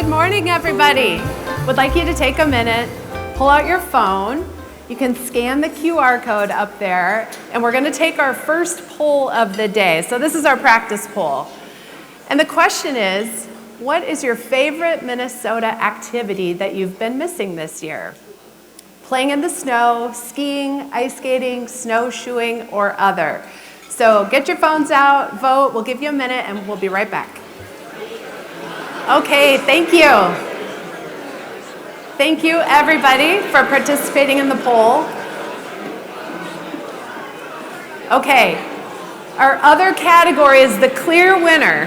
Good morning, everybody. Would like you to take a minute, pull out your phone. You can scan the QR code up there, and we're going to take our first poll of the day. So this is our practice poll. And the question is, what is your favorite Minnesota activity that you've been missing this year? Playing in the snow, skiing, ice skating, snowshoeing, or other. So get your phones out, vote. We'll give you a minute, and we'll be right back. Okay, thank you. Thank you, everybody, for participating in the poll. Okay, our other category is the clear winner.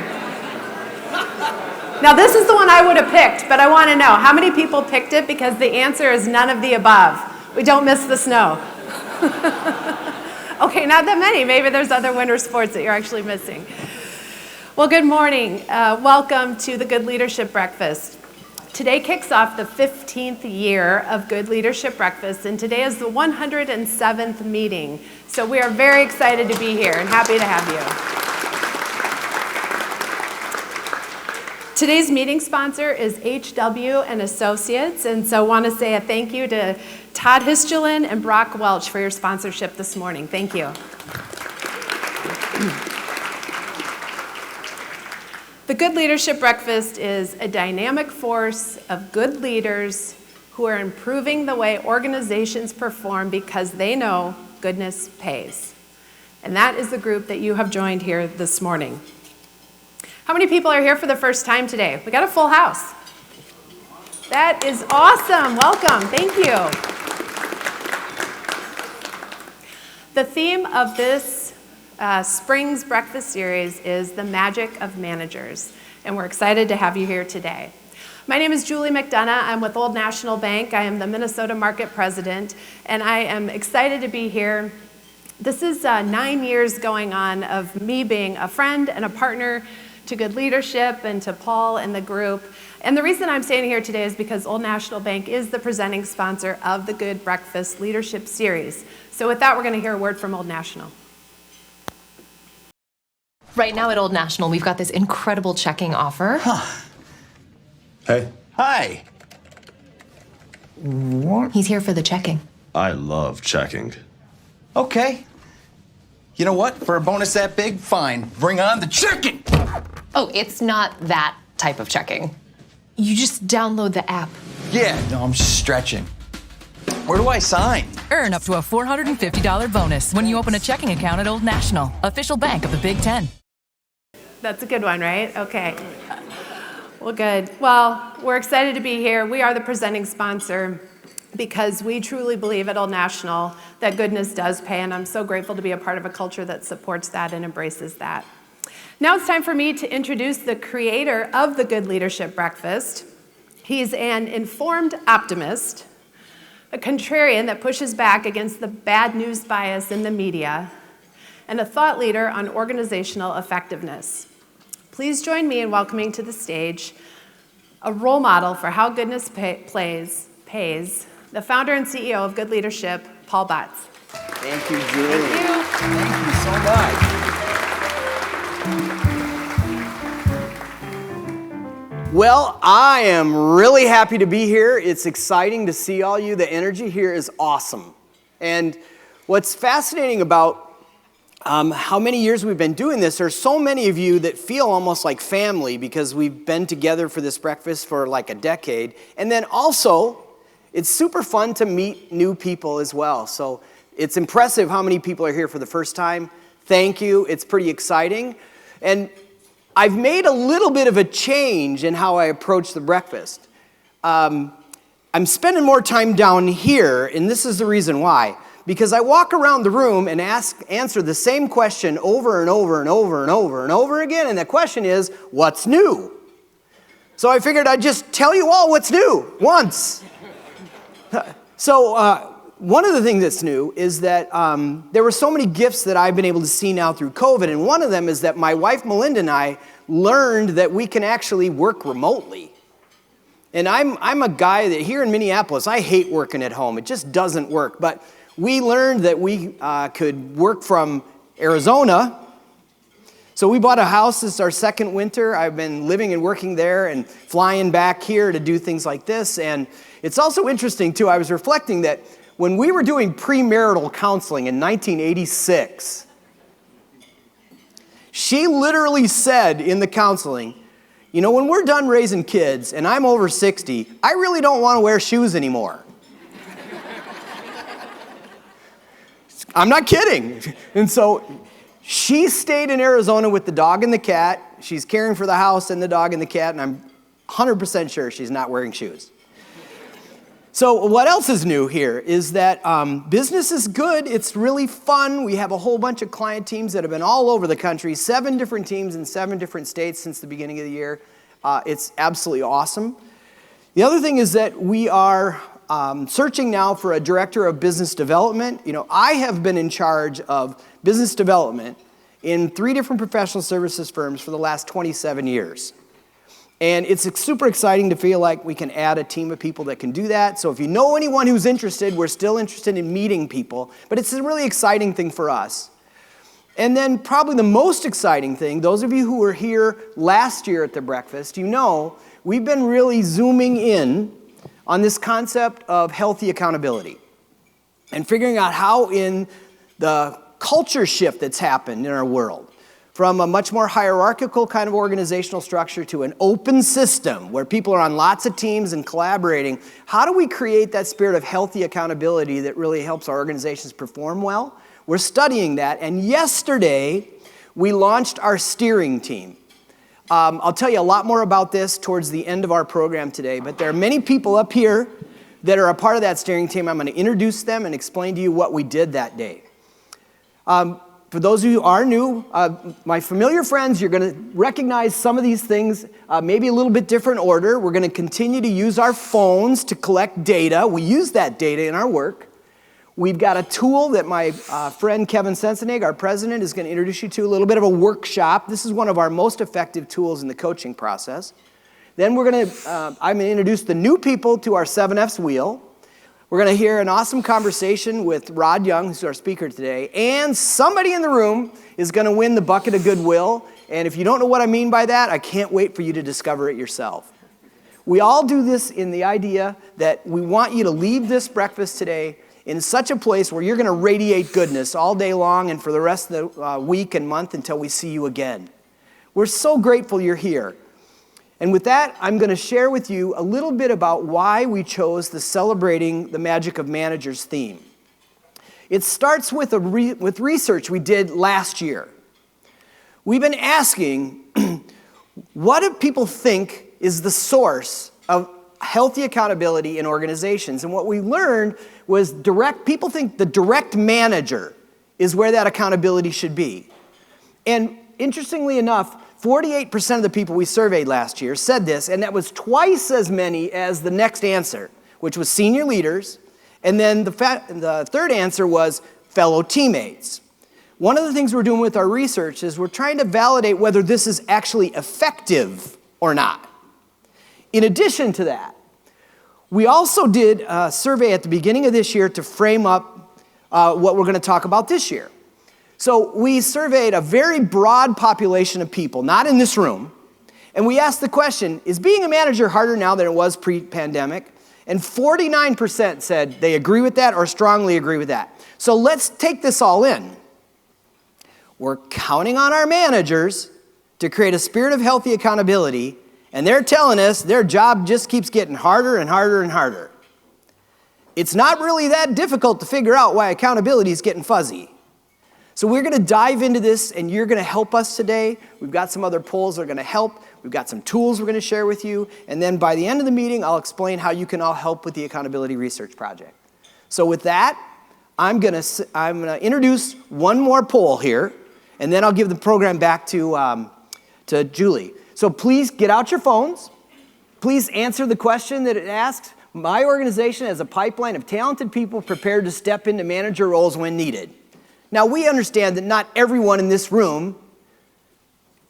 Now, this is the one I would have picked, but I want to know, how many people picked it? Because the answer is none of the above. We don't miss the snow. Okay, not that many. Maybe there's other winter sports that you're actually missing. Well, good morning. Welcome to the Good Leadership Breakfast. Today kicks off the 15th year of Good Leadership Breakfast, and today is the 107th meeting. So we are very excited to be here and happy to have you. Today's meeting sponsor is HW and Associates, and so I want to say a thank you to Todd Histulin and Brock Welch for your sponsorship this morning. Thank you. The Good Leadership Breakfast is a dynamic force of good leaders who are improving the way organizations perform because they know goodness pays. And that is the group that you have joined here this morning. How many people are here for the first time today? We got a full house. That is awesome. Welcome. Thank you. The theme of this Spring's Breakfast Series is the magic of managers, and we're excited to have you here today. My name is Julie McDonough. I'm with Old National Bank. I am the Minnesota Market President, and I am excited to be here. This is 9 years going on of me being a friend and a partner to Good Leadership and to Paul and the group. And the reason I'm standing here today is because Old National Bank is the presenting sponsor of the Good Breakfast Leadership Series. So with that, we're going to hear a word from Old National. Right now at Old National, we've got this incredible checking offer. Huh. Hey. Hi. What? He's here for the checking. I love checking. Okay. You know what? For a bonus that big, fine. Bring on the checking. Oh, it's not that type of checking. You just download the app. Yeah, no, I'm stretching. Where do I sign? Earn up to a $450 bonus when you open a checking account at Old National, official bank of the Big Ten. That's a good one, right? Okay. Well, good. Well, we're excited to be here. We are the presenting sponsor because we truly believe at Old National that goodness does pay, and I'm so grateful to be a part of a culture that supports that and embraces that. Now it's time for me to introduce the creator of the Good Leadership Breakfast. He's an informed optimist, a contrarian that pushes back against the bad news bias in the media, and a thought leader on organizational effectiveness. Please join me in welcoming to the stage a role model for how goodness pays, the founder and CEO of Good Leadership, Paul Butts. Thank you, Julie. Thank you. Thank you so much. Well, I am really happy to be here. It's exciting to see all you. The energy here is awesome. And what's fascinating about how many years we've been doing this, there's so many of you that feel almost like family because we've been together for this breakfast for like a decade. And then also, it's super fun to meet new people as well. So it's impressive how many people are here for the first time. Thank you. It's pretty exciting. And I've made a little bit of a change in how I approach the breakfast. I'm spending more time down here, and this is the reason why. Because I walk around the room and answer the same question over and over and over and over and over again, and the question is, what's new? So I figured I'd just tell you all what's new once. So one of the things that's new is that there were so many gifts that I've been able to see now through COVID, and one of them is that my wife Melinda and I learned that we can actually work remotely. And I'm a guy that here in Minneapolis, I hate working at home. It just doesn't work. But we learned that we could work from Arizona. So we bought a house. This is our second winter. I've been living and working there and flying back here to do things like this. And it's also interesting, too. I was reflecting that when we were doing premarital counseling in 1986, she literally said in the counseling, you know, when we're done raising kids and I'm over 60, I really don't want to wear shoes anymore. I'm not kidding. And so she stayed in Arizona with the dog and the cat. She's caring for the house and the dog and the cat, and I'm 100% sure she's not wearing shoes. So what else is new here is that business is good. It's really fun. We have a whole bunch of client teams that have been all over the country, 7 different teams in 7 different states since the beginning of the year. It's absolutely awesome. The other thing is that we are searching now for a director of business development. You know, I have been in charge of business development in 3 different professional services firms for the last 27 years. And it's super exciting to feel like we can add a team of people that can do that. So if you know anyone who's interested, we're still interested in meeting people. But it's a really exciting thing for us. And then probably the most exciting thing, those of you who were here last year at the breakfast, you know we've been really zooming in on this concept of healthy accountability and figuring out how in the culture shift that's happened in our world, from a much more hierarchical kind of organizational structure to an open system where people are on lots of teams and collaborating, how do we create that spirit of healthy accountability that really helps our organizations perform well? We're studying that, and yesterday we launched our steering team. I'll tell you a lot more about this towards the end of our program today, but there are many people up here that are a part of that steering team. I'm going to introduce them and explain to you what we did that day. For those of you who are new, my familiar friends, you're going to recognize some of these things, maybe a little bit different order. We're going to continue to use our phones to collect data. We use that data in our work. We've got a tool that my friend Kevin Sensenig, our president, is going to introduce you to, a little bit of a workshop. This is one of our most effective tools in the coaching process. Then I'm going to introduce the new people to our 7Fs wheel. We're going to hear an awesome conversation with Rod Young, who's our speaker today, and somebody in the room is going to win the bucket of goodwill. And if you don't know what I mean by that, I can't wait for you to discover it yourself. We all do this in the idea that we want you to leave this breakfast today in such a place where you're going to radiate goodness all day long and for the rest of the week and month until we see you again. We're so grateful you're here. And with that, I'm going to share with you a little bit about why we chose the Celebrating the Magic of Managers theme. It starts with with research we did last year. We've been asking, what do people think is the source of healthy accountability in organizations? And what we learned was people think the direct manager is where that accountability should be. And interestingly enough, 48% of the people we surveyed last year said this, and that was twice as many as the next answer, which was senior leaders, and then the third answer was fellow teammates. One of the things we're doing with our research is we're trying to validate whether this is actually effective or not. In addition to that, we also did a survey at the beginning of this year to frame up what we're going to talk about this year. So we surveyed a very broad population of people, not in this room, and we asked the question, is being a manager harder now than it was pre-pandemic? And 49% said they agree with that or strongly agree with that. So let's take this all in. We're counting on our managers to create a spirit of healthy accountability, and they're telling us their job just keeps getting harder and harder and harder. It's not really that difficult to figure out why accountability is getting fuzzy. So we're going to dive into this, and you're going to help us today. We've got some other polls that are going to help. We've got some tools we're going to share with you. And then by the end of the meeting, I'll explain how you can all help with the Accountability Research Project. So with that, I'm going to introduce one more poll here, and then I'll give the program back to Julie. So please get out your phones. Please answer the question that it asks. My organization has a pipeline of talented people prepared to step into manager roles when needed. Now, we understand that not everyone in this room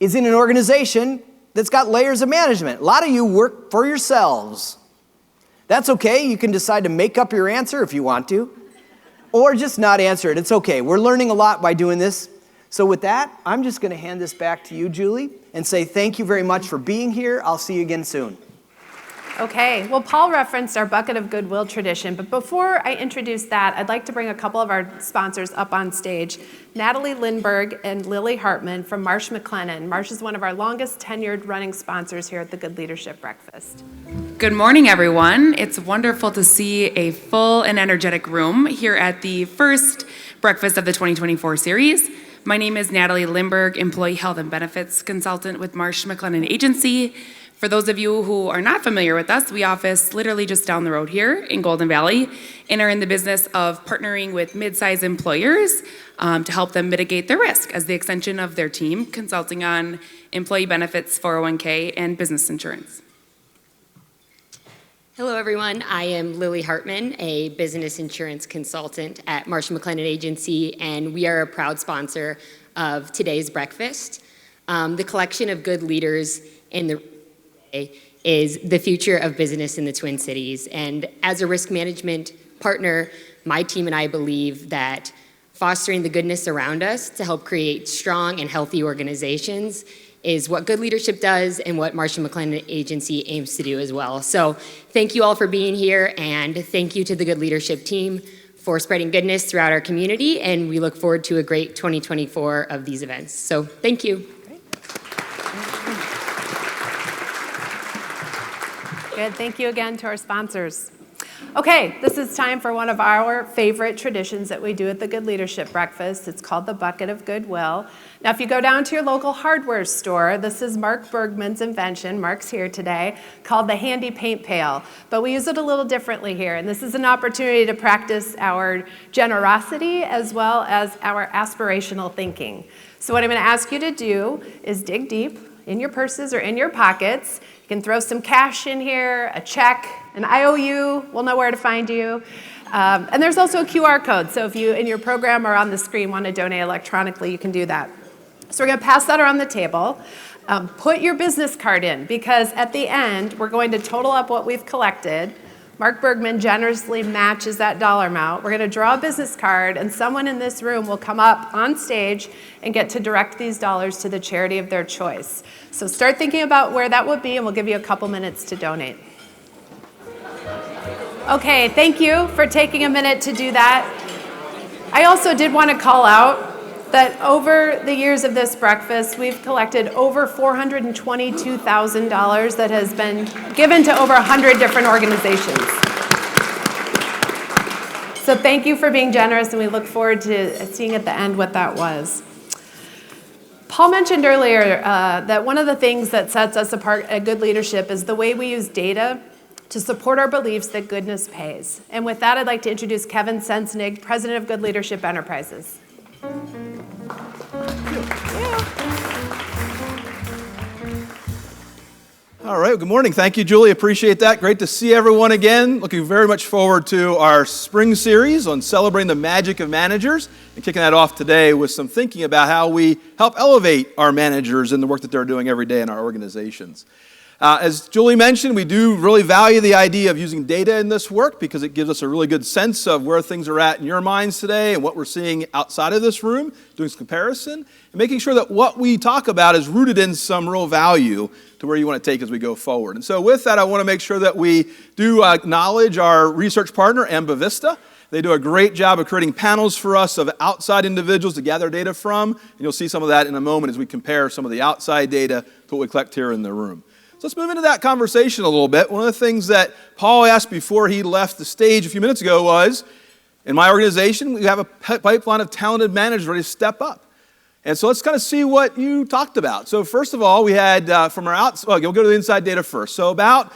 is in an organization that's got layers of management. A lot of you work for yourselves. That's okay. You can decide to make up your answer if you want to, or just not answer it. It's okay. We're learning a lot by doing this. So with that, I'm just going to hand this back to you, Julie, and say thank you very much for being here. I'll see you again soon. Okay, well, Paul referenced our Bucket of Goodwill tradition, but before I introduce that, I'd like to bring a couple of our sponsors up on stage. Natalie Lindberg and Lily Hartman from Marsh McLennan. Marsh is one of our longest tenured running sponsors here at the Good Leadership Breakfast. Good morning, everyone. It's wonderful to see a full and energetic room here at the first breakfast of the 2024 series. My name is Natalie Lindberg, Employee Health and Benefits Consultant with Marsh McLennan Agency. For those of you who are not familiar with us, we office literally just down the road here in Golden Valley and are in the business of partnering with mid-sized employers to help them mitigate their risk as the extension of their team, consulting on employee benefits, 401k, and business insurance. Hello, everyone. I am Lily Hartman, a business insurance consultant at Marsh McLennan Agency, and we are a proud sponsor of today's breakfast. The collection of good leaders in the is the future of business in the Twin Cities. And as a risk management partner, my team and I believe that fostering the goodness around us to help create strong and healthy organizations is what good leadership does and what Marsh & McLennan Agency aims to do as well. So thank you all for being here, and thank you to the good leadership team for spreading goodness throughout our community, and we look forward to a great 2024 of these events. So thank you. Good, thank you again to our sponsors. Okay, this is time for one of our favorite traditions that we do at the Good Leadership Breakfast. It's called the Bucket of Goodwill. Now, if you go down to your local hardware store, this is Mark Bergman's invention, Mark's here today, called the Handy Paint Pail. But we use it a little differently here, and this is an opportunity to practice our generosity as well as our aspirational thinking. So what I'm going to ask you to do is dig deep in your purses or in your pockets. You can throw some cash in here, a check, an IOU, we'll know where to find you. And there's also a QR code, so if you in your program or on the screen want to donate electronically, you can do that. So we're going to pass that around the table. Put your business card in, because at the end, we're going to total up what we've collected. Mark Bergman generously matches that dollar amount. We're going to draw a business card, and someone in this room will come up on stage and get to direct these dollars to the charity of their choice. So start thinking about where that would be, and we'll give you a couple minutes to donate. Okay, thank you for taking a minute to do that. I also did want to call out that over the years of this breakfast, we've collected over $422,000 that has been given to over 100 different organizations. So thank you for being generous, and we look forward to seeing at the end what that was. Paul mentioned earlier that one of the things that sets us apart at Good Leadership is the way we use data to support our beliefs that goodness pays. And with that, I'd like to introduce Kevin Sensnig, President of Good Leadership Enterprises. All right, well, good morning. Thank you, Julie. Appreciate that. Great to see everyone again. Looking very much forward to our spring series on celebrating the magic of managers and kicking that off today with some thinking about how we help elevate our managers in the work that they're doing every day in our organizations. As Julie mentioned, we do really value the idea of using data in this work because it gives us a really good sense of where things are at in your minds today and what we're seeing outside of this room, doing some comparison, and making sure that what we talk about is rooted in some real value to where you want to take as we go forward. And so with that, I want to make sure that we do acknowledge our research partner, Ambivista. They do a great job of creating panels for us of outside individuals to gather data from, and you'll see some of that in a moment as we compare some of the outside data to what we collect here in the room. So let's move into that conversation a little bit. One of the things that Paul asked before he left the stage a few minutes ago was, in my organization, we have a pipeline of talented managers ready to step up. And so let's kind of see what you talked about. So first of all, we had from our we'll go to the inside data first. So about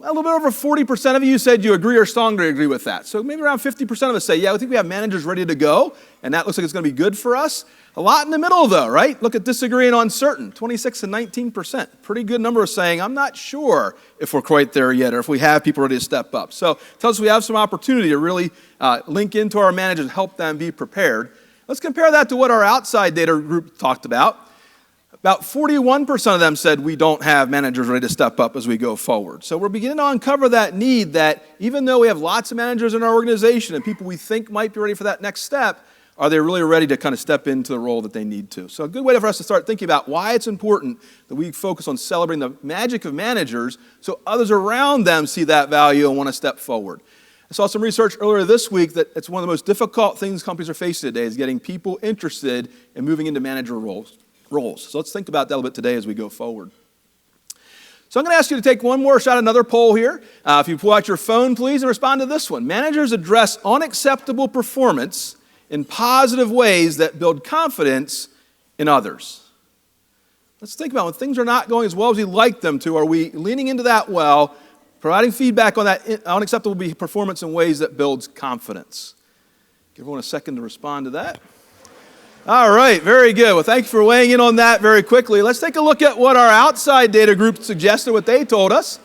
a little bit over 40% of you said you agree or strongly agree with that. So maybe around 50% of us say, yeah, I think we have managers ready to go, and that looks like it's going to be good for us. A lot in the middle, though, right? Look at disagree and uncertain, 26 and 19%. Pretty good number of saying, I'm not sure if we're quite there yet or if we have people ready to step up. So tells us we have some opportunity to really link into our managers and help them be prepared. Let's compare that to what our outside data group talked about. About 41% of them said we don't have managers ready to step up as we go forward. So we're beginning to uncover that need that even though we have lots of managers in our organization and people we think might be ready for that next step, are they really ready to kind of step into the role that they need to? So a good way for us to start thinking about why it's important that we focus on celebrating the magic of managers so others around them see that value and want to step forward. I saw some research earlier this week that it's one of the most difficult things companies are facing today is getting people interested in moving into manager roles. So let's think about that a little bit today as we go forward. So I'm going to ask you to take one more shot at another poll here. If you pull out your phone, please, and respond to this one. Managers address unacceptable performance in positive ways that build confidence in others. Let's think about when things are not going as well as we'd like them to, are we leaning into that well, providing feedback on that unacceptable performance in ways that builds confidence? Give everyone a second to respond to that. All right, very good. Well, thank you for weighing in on that very quickly. Let's take a look at what our outside data group suggested, what they told us.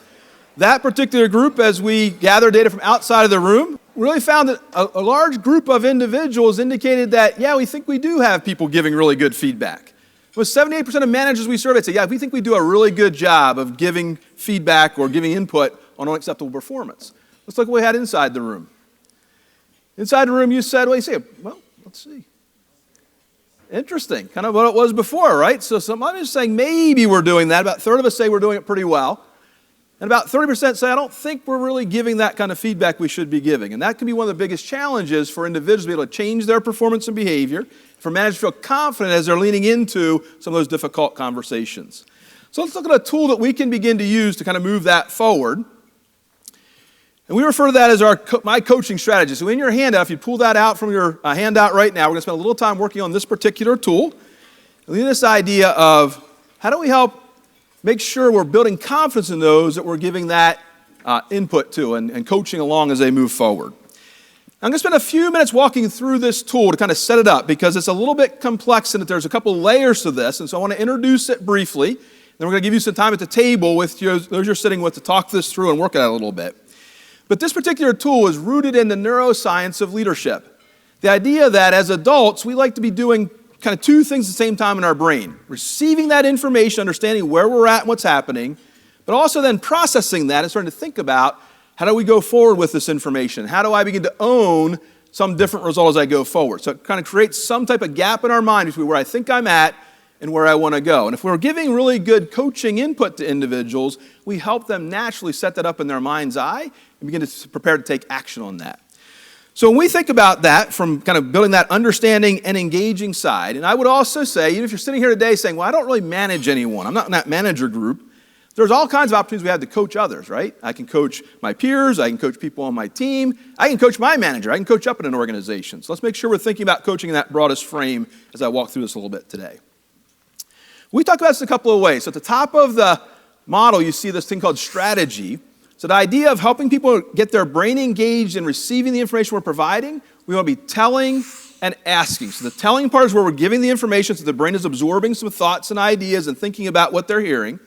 That particular group, as we gather data from outside of the room, really found that a large group of individuals indicated that, yeah, we think we do have people giving really good feedback. With 78% of managers we surveyed say, yeah, we think we do a really good job of giving feedback or giving input on unacceptable performance. Let's look at what we had inside the room. Inside the room, you said, well, you say, well, let's see. Interesting, kind of what it was before, right? So some others saying maybe we're doing that. About a third of us say we're doing it pretty well. And about 30% say, I don't think we're really giving that kind of feedback we should be giving. And that can be one of the biggest challenges for individuals to be able to change their performance and behavior, for managers to feel confident as they're leaning into some of those difficult conversations. So let's look at a tool that we can begin to use to kind of move that forward. And we refer to that as my coaching strategy. So in your handout, if you pull that out from your handout right now, we're going to spend a little time working on this particular tool. And this idea of how do we help make sure we're building confidence in those that we're giving that input to and coaching along as they move forward. I'm going to spend a few minutes walking through this tool to kind of set it up because it's a little bit complex and that there's a couple layers to this. And so I want to introduce it briefly. Then we're going to give you some time at the table with those you're sitting with to talk this through and work at it a little bit. But this particular tool is rooted in the neuroscience of leadership. The idea that as adults, we like to be doing kind of two things at the same time in our brain. Receiving that information, understanding where we're at and what's happening, but also then processing that and starting to think about how do we go forward with this information? How do I begin to own some different result as I go forward? So it kind of creates some type of gap in our mind between where I think I'm at and where I want to go. And if we're giving really good coaching input to individuals, we help them naturally set that up in their mind's eye and begin to prepare to take action on that. So when we think about that from kind of building that understanding and engaging side, and I would also say, even if you're sitting here today saying, well, I don't really manage anyone, I'm not in that manager group, there's all kinds of opportunities we have to coach others, right? I can coach my peers, I can coach people on my team, I can coach my manager, I can coach up in an organization. So let's make sure we're thinking about coaching in that broadest frame as I walk through this a little bit today. We talk about this in a couple of ways. So at the top of the model, you see this thing called strategy. So the idea of helping people get their brain engaged in receiving the information we're providing, we want to be telling and asking. So the telling part is where we're giving the information so the brain is absorbing some thoughts and ideas and thinking about what they're hearing.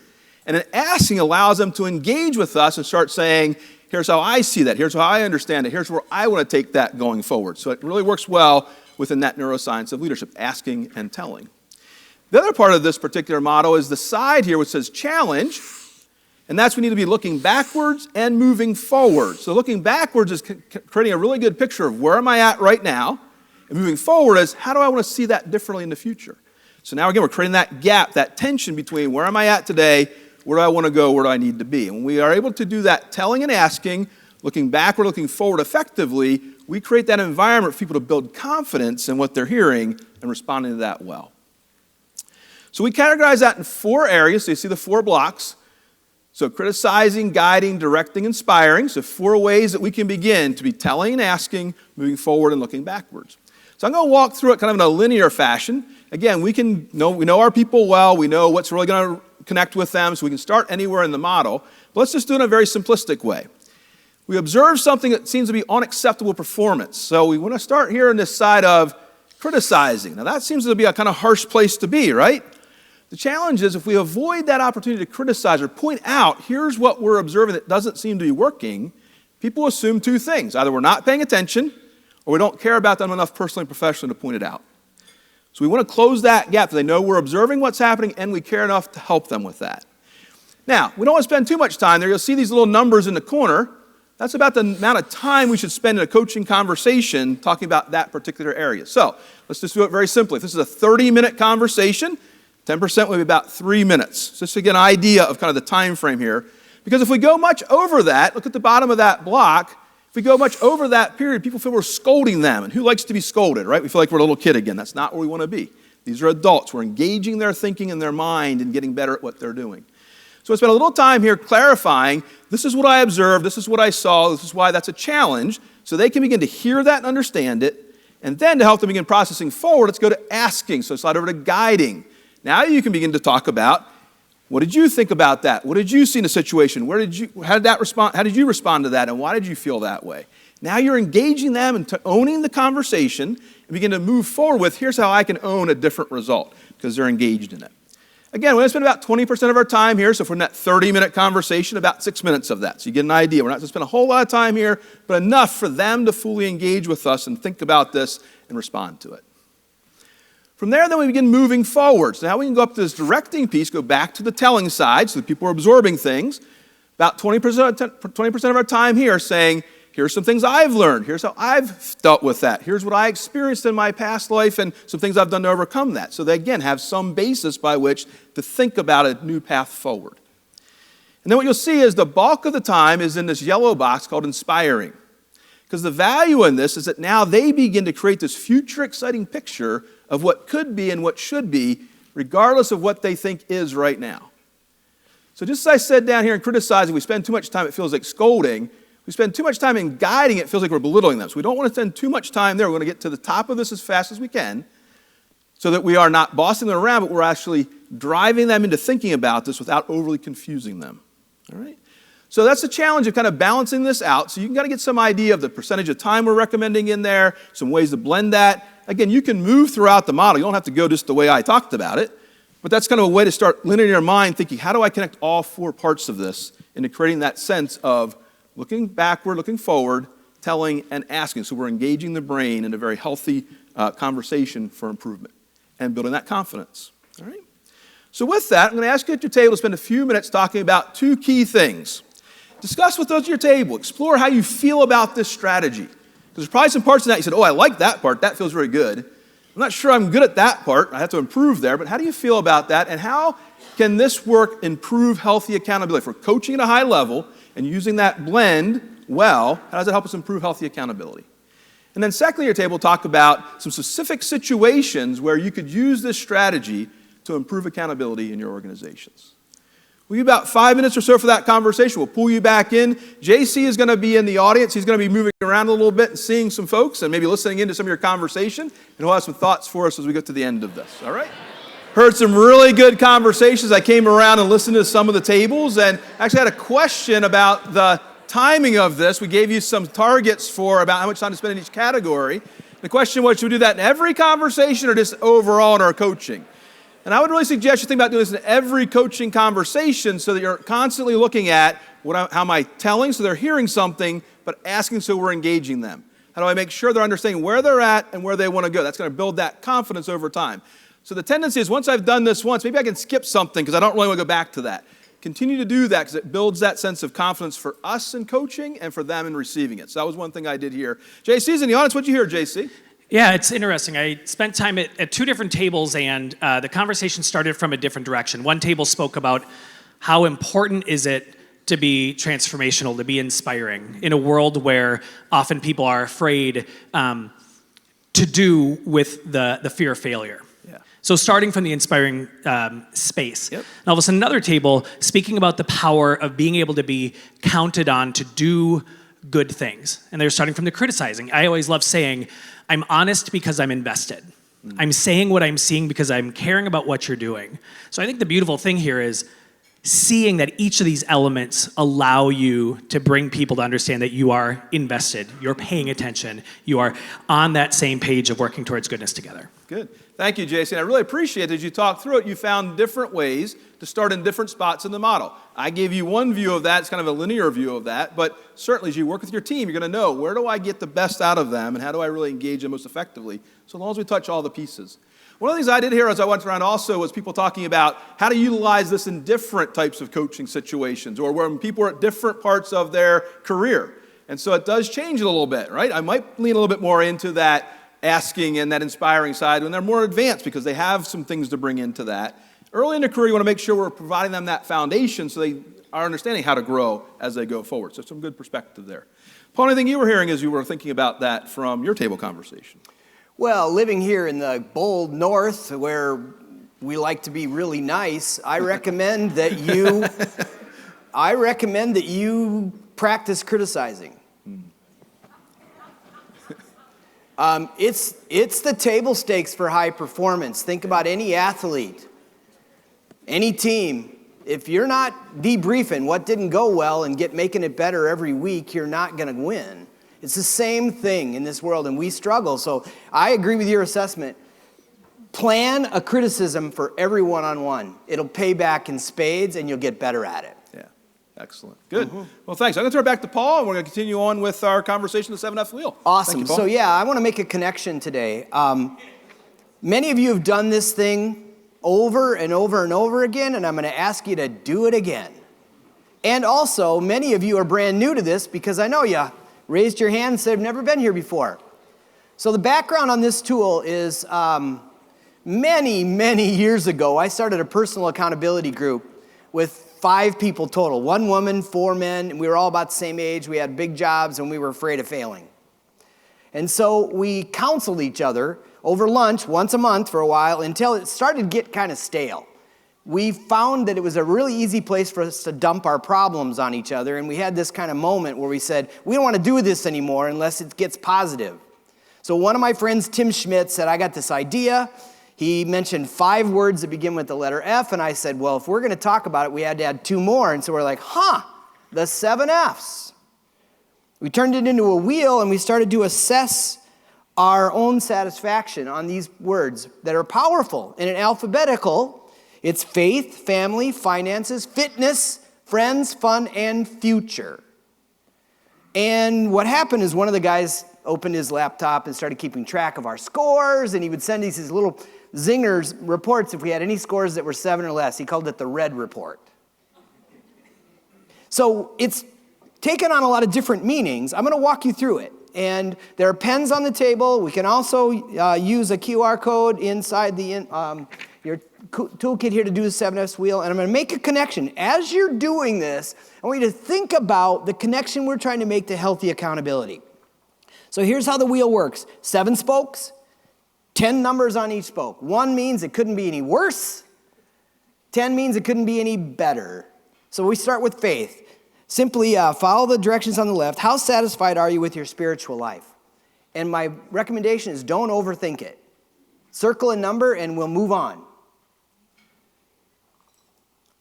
And then asking allows them to engage with us and start saying, here's how I see that, here's how I understand it, here's where I want to take that going forward. So it really works well within that neuroscience of leadership, asking and telling. The other part of this particular model is the side here which says challenge, and that's we need to be looking backwards and moving forward. So looking backwards is creating a really good picture of where am I at right now, and moving forward is how do I want to see that differently in the future. So now again, we're creating that gap, that tension between where am I at today, where do I want to go, where do I need to be. And when we are able to do that telling and asking, looking backward, looking forward effectively, we create that environment for people to build confidence in what they're hearing and responding to that well. So we categorize that in 4 areas. So you see the 4 blocks. So criticizing, guiding, directing, inspiring. So 4 ways that we can begin to be telling and asking, moving forward and looking backwards. So I'm going to walk through it kind of in a linear fashion. Again, we know our people well. We know what's really going to connect with them. So we can start anywhere in the model. But let's just do it in a very simplistic way. We observe something that seems to be unacceptable performance. So we want to start here on this side of criticizing. Now that seems to be a kind of harsh place to be, right? The challenge is if we avoid that opportunity to criticize or point out, here's what we're observing that doesn't seem to be working, people assume 2 things. Either we're not paying attention or we don't care about them enough personally and professionally to point it out. So we want to close that gap so they know we're observing what's happening and we care enough to help them with that. Now, we don't want to spend too much time there. You'll see these little numbers in the corner. That's about the amount of time we should spend in a coaching conversation talking about that particular area. So let's just do it very simply. If this is a 30-minute conversation, 10% would be about 3 minutes. So just to get an idea of kind of the time frame here. Because if we go much over that, look at the bottom of that block, if we go much over that period, people feel we're scolding them. And who likes to be scolded, right? We feel like we're a little kid again. That's not where we want to be. These are adults. We're engaging their thinking and their mind and getting better at what they're doing. So I spent a little time here clarifying, this is what I observed, this is what I saw, this is why that's a challenge, so they can begin to hear that and understand it. And then to help them begin processing forward, let's go to asking. So slide over to guiding. Now you can begin to talk about, what did you think about that? What did you see in a situation? How did you respond to that? And why did you feel that way? Now you're engaging them and owning the conversation and begin to move forward with, here's how I can own a different result, because they're engaged in it. Again, we're going to spend about 20% of our time here, so if we're in that 30-minute conversation, about 6 minutes of that. So you get an idea. We're not going to spend a whole lot of time here, but enough for them to fully engage with us and think about this and respond to it. From there, then we begin moving forward. So now we can go up to this directing piece, go back to the telling side, so that people are absorbing things. About 20% of our time here saying, here's some things I've learned. Here's how I've dealt with that. Here's what I experienced in my past life and some things I've done to overcome that. So they, again, have some basis by which to think about a new path forward. And then what you'll see is the bulk of the time is in this yellow box called inspiring. Because the value in this is that now they begin to create this future exciting picture of what could be and what should be, regardless of what they think is right now. So just as I said down here in criticizing, we spend too much time, it feels like scolding. We spend too much time in guiding, it feels like we're belittling them. So we don't want to spend too much time there. We're going to get to the top of this as fast as we can so that we are not bossing them around, but we're actually driving them into thinking about this without overly confusing them. All right? So that's the challenge of kind of balancing this out. So you can kind of get some idea of the percentage of time we're recommending in there, some ways to blend that. Again, you can move throughout the model. You don't have to go just the way I talked about it, but that's kind of a way to start linear in your mind, thinking, how do I connect all 4 parts of this into creating that sense of looking backward, looking forward, telling, and asking. So we're engaging the brain in a very healthy conversation for improvement and building that confidence. All right? So with that, I'm going to ask you at your table to spend a few minutes talking about 2 key things. Discuss with those at your table. Explore how you feel about this strategy. Because there's probably some parts of that you said, oh, I like that part. That feels very good. I'm not sure I'm good at that part. I have to improve there. But how do you feel about that? And how can this work improve healthy accountability? If we're coaching at a high level and using that blend well, how does it help us improve healthy accountability? And then secondly, at your table, talk about some specific situations where you could use this strategy to improve accountability in your organizations. We'll give you about 5 minutes or so for that conversation. We'll pull you back in. JC is going to be in the audience. He's going to be moving around a little bit and seeing some folks and maybe listening into some of your conversation. And he'll have some thoughts for us as we get to the end of this. All right? Heard some really good conversations. I came around and listened to some of the tables and actually had a question about the timing of this. We gave you some targets for about how much time to spend in each category. The question was, should we do that in every conversation or just overall in our coaching? And I would really suggest you think about doing this in every coaching conversation so that you're constantly looking at how am I telling so they're hearing something, but asking so we're engaging them. How do I make sure they're understanding where they're at and where they want to go? That's going to build that confidence over time. So the tendency is once I've done this once, maybe I can skip something because I don't really want to go back to that. Continue to do that because it builds that sense of confidence for us in coaching and for them in receiving it. So that was one thing I did here. JC's in the audience. What'd you hear, JC? Yeah, it's interesting. I spent time at 2 different tables, and the conversation started from a different direction. One table spoke about how important is it to be transformational, to be inspiring, in a world where often people are afraid to do with the fear of failure. Yeah. So starting from the inspiring space. Yep. And all of a sudden, another table speaking about the power of being able to be counted on to do good things. And they're starting from the criticizing. I always love saying, I'm honest because I'm invested. I'm saying what I'm seeing because I'm caring about what you're doing. So I think the beautiful thing here is seeing that each of these elements allow you to bring people to understand that you are invested, you're paying attention, you are on that same page of working towards goodness together. Good. Thank you, Jason. I really appreciate that as you talked through it, you found different ways to start in different spots in the model. I gave you one view of that. It's kind of a linear view of that. But certainly as you work with your team, you're going to know where do I get the best out of them and how do I really engage them most effectively, so long as we touch all the pieces. One of the things I did here as I went around also was people talking about how to utilize this in different types of coaching situations or when people are at different parts of their career. And so it does change it a little bit, right? I might lean a little bit more into that asking and that inspiring side when they're more advanced because they have some things to bring into that. Early in their career, you want to make sure we're providing them that foundation so they are understanding how to grow as they go forward. So some good perspective there. Paul, anything you were hearing as you were thinking about that from your table conversation? Well, living here in the bold north where we like to be really nice, I recommend that you practice criticizing. It's the table stakes for high performance. Think about any athlete, any team. If you're not debriefing what didn't go well and making it better every week, you're not going to win. It's the same thing in this world, and we struggle. So I agree with your assessment. Plan a criticism for every one-on-one. It'll pay back in spades, and you'll get better at it. Yeah, excellent. Good. Well, thanks. I'm going to turn it back to Paul, and we're going to continue on with our conversation, the 7F wheel. Awesome. Thank you, Paul. So yeah, I want to make a connection today. Many of you have done this thing over and over and over again, and I'm going to ask you to do it again. And also, many of you are brand new to this because I know you raised your hand and said, I've never been here before. So the background on this tool is many, many years ago, I started a personal accountability group with 5 people total, 1 woman, 4 men, and we were all about the same age. We had big jobs, and we were afraid of failing. And so we counseled each other over lunch once a month for a while until it started to get kind of stale. We found that it was a really easy place for us to dump our problems on each other, and we had this kind of moment where we said, we don't want to do this anymore unless it gets positive. So one of my friends, Tim Schmidt, said, I got this idea. He mentioned 5 words that begin with the letter F, and I said, well, if we're going to talk about it, we had to add 2 more. And so we're like, the 7 Fs. We turned it into a wheel, and we started to assess our own satisfaction on these words that are powerful. In an alphabetical, it's faith, family, finances, fitness, friends, fun, and future. And what happened is one of the guys opened his laptop and started keeping track of our scores, and he would send these little zingers reports if we had any scores that were 7 or less. He called it the red report. So it's taken on a lot of different meanings. I'm going to walk you through it. And there are pens on the table. We can also use a QR code inside your toolkit here to do the 7Fs wheel. And I'm going to make a connection. As you're doing this, I want you to think about the connection we're trying to make to healthy accountability. So here's how the wheel works. 7 spokes, 10 numbers on each spoke. 1 means it couldn't be any worse. 10 means it couldn't be any better. So we start with faith. Simply follow the directions on the left. How satisfied are you with your spiritual life? And my recommendation is don't overthink it. Circle a number and we'll move on.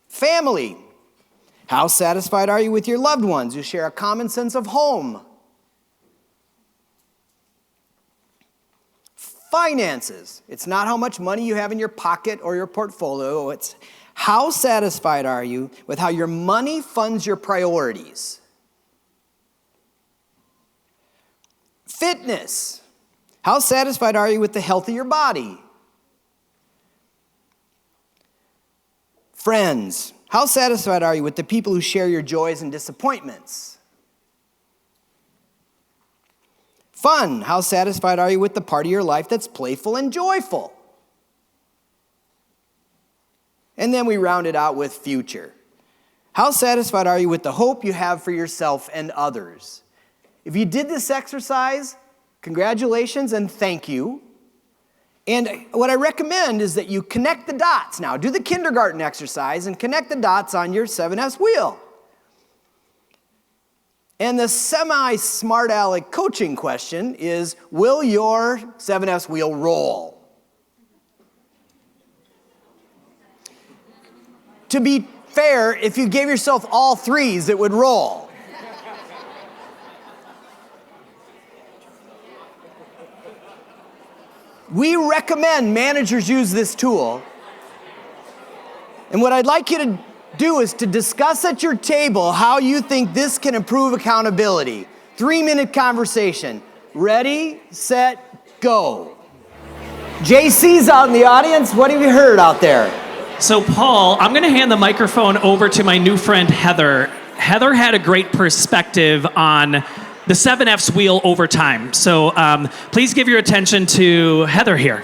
Family. How satisfied are you with your loved ones? You share a common sense of home. Finances. It's not how much money you have in your pocket or your portfolio. It's how satisfied are you with how your money funds your priorities? Fitness. How satisfied are you with the health of your body? Friends. How satisfied are you with the people who share your joys and disappointments? Fun. How satisfied are you with the part of your life that's playful and joyful? And then we round it out with future. How satisfied are you with the hope you have for yourself and others? If you did this exercise, congratulations and thank you. And what I recommend is that you connect the dots now. Do the kindergarten exercise and connect the dots on your 7S wheel. And the semi-smart aleck coaching question is, will your 7S wheel roll? To be fair, if you gave yourself all 3s, it would roll. We recommend managers use this tool. And what I'd like you to do is to discuss at your table how you think this can improve accountability. 3-minute conversation. Ready, set, go. JC's out in the audience. What have you heard out there? So, Paul, I'm going to hand the microphone over to my new friend, Heather. Heather had a great perspective on the 7F's wheel over time. So please give your attention to Heather here.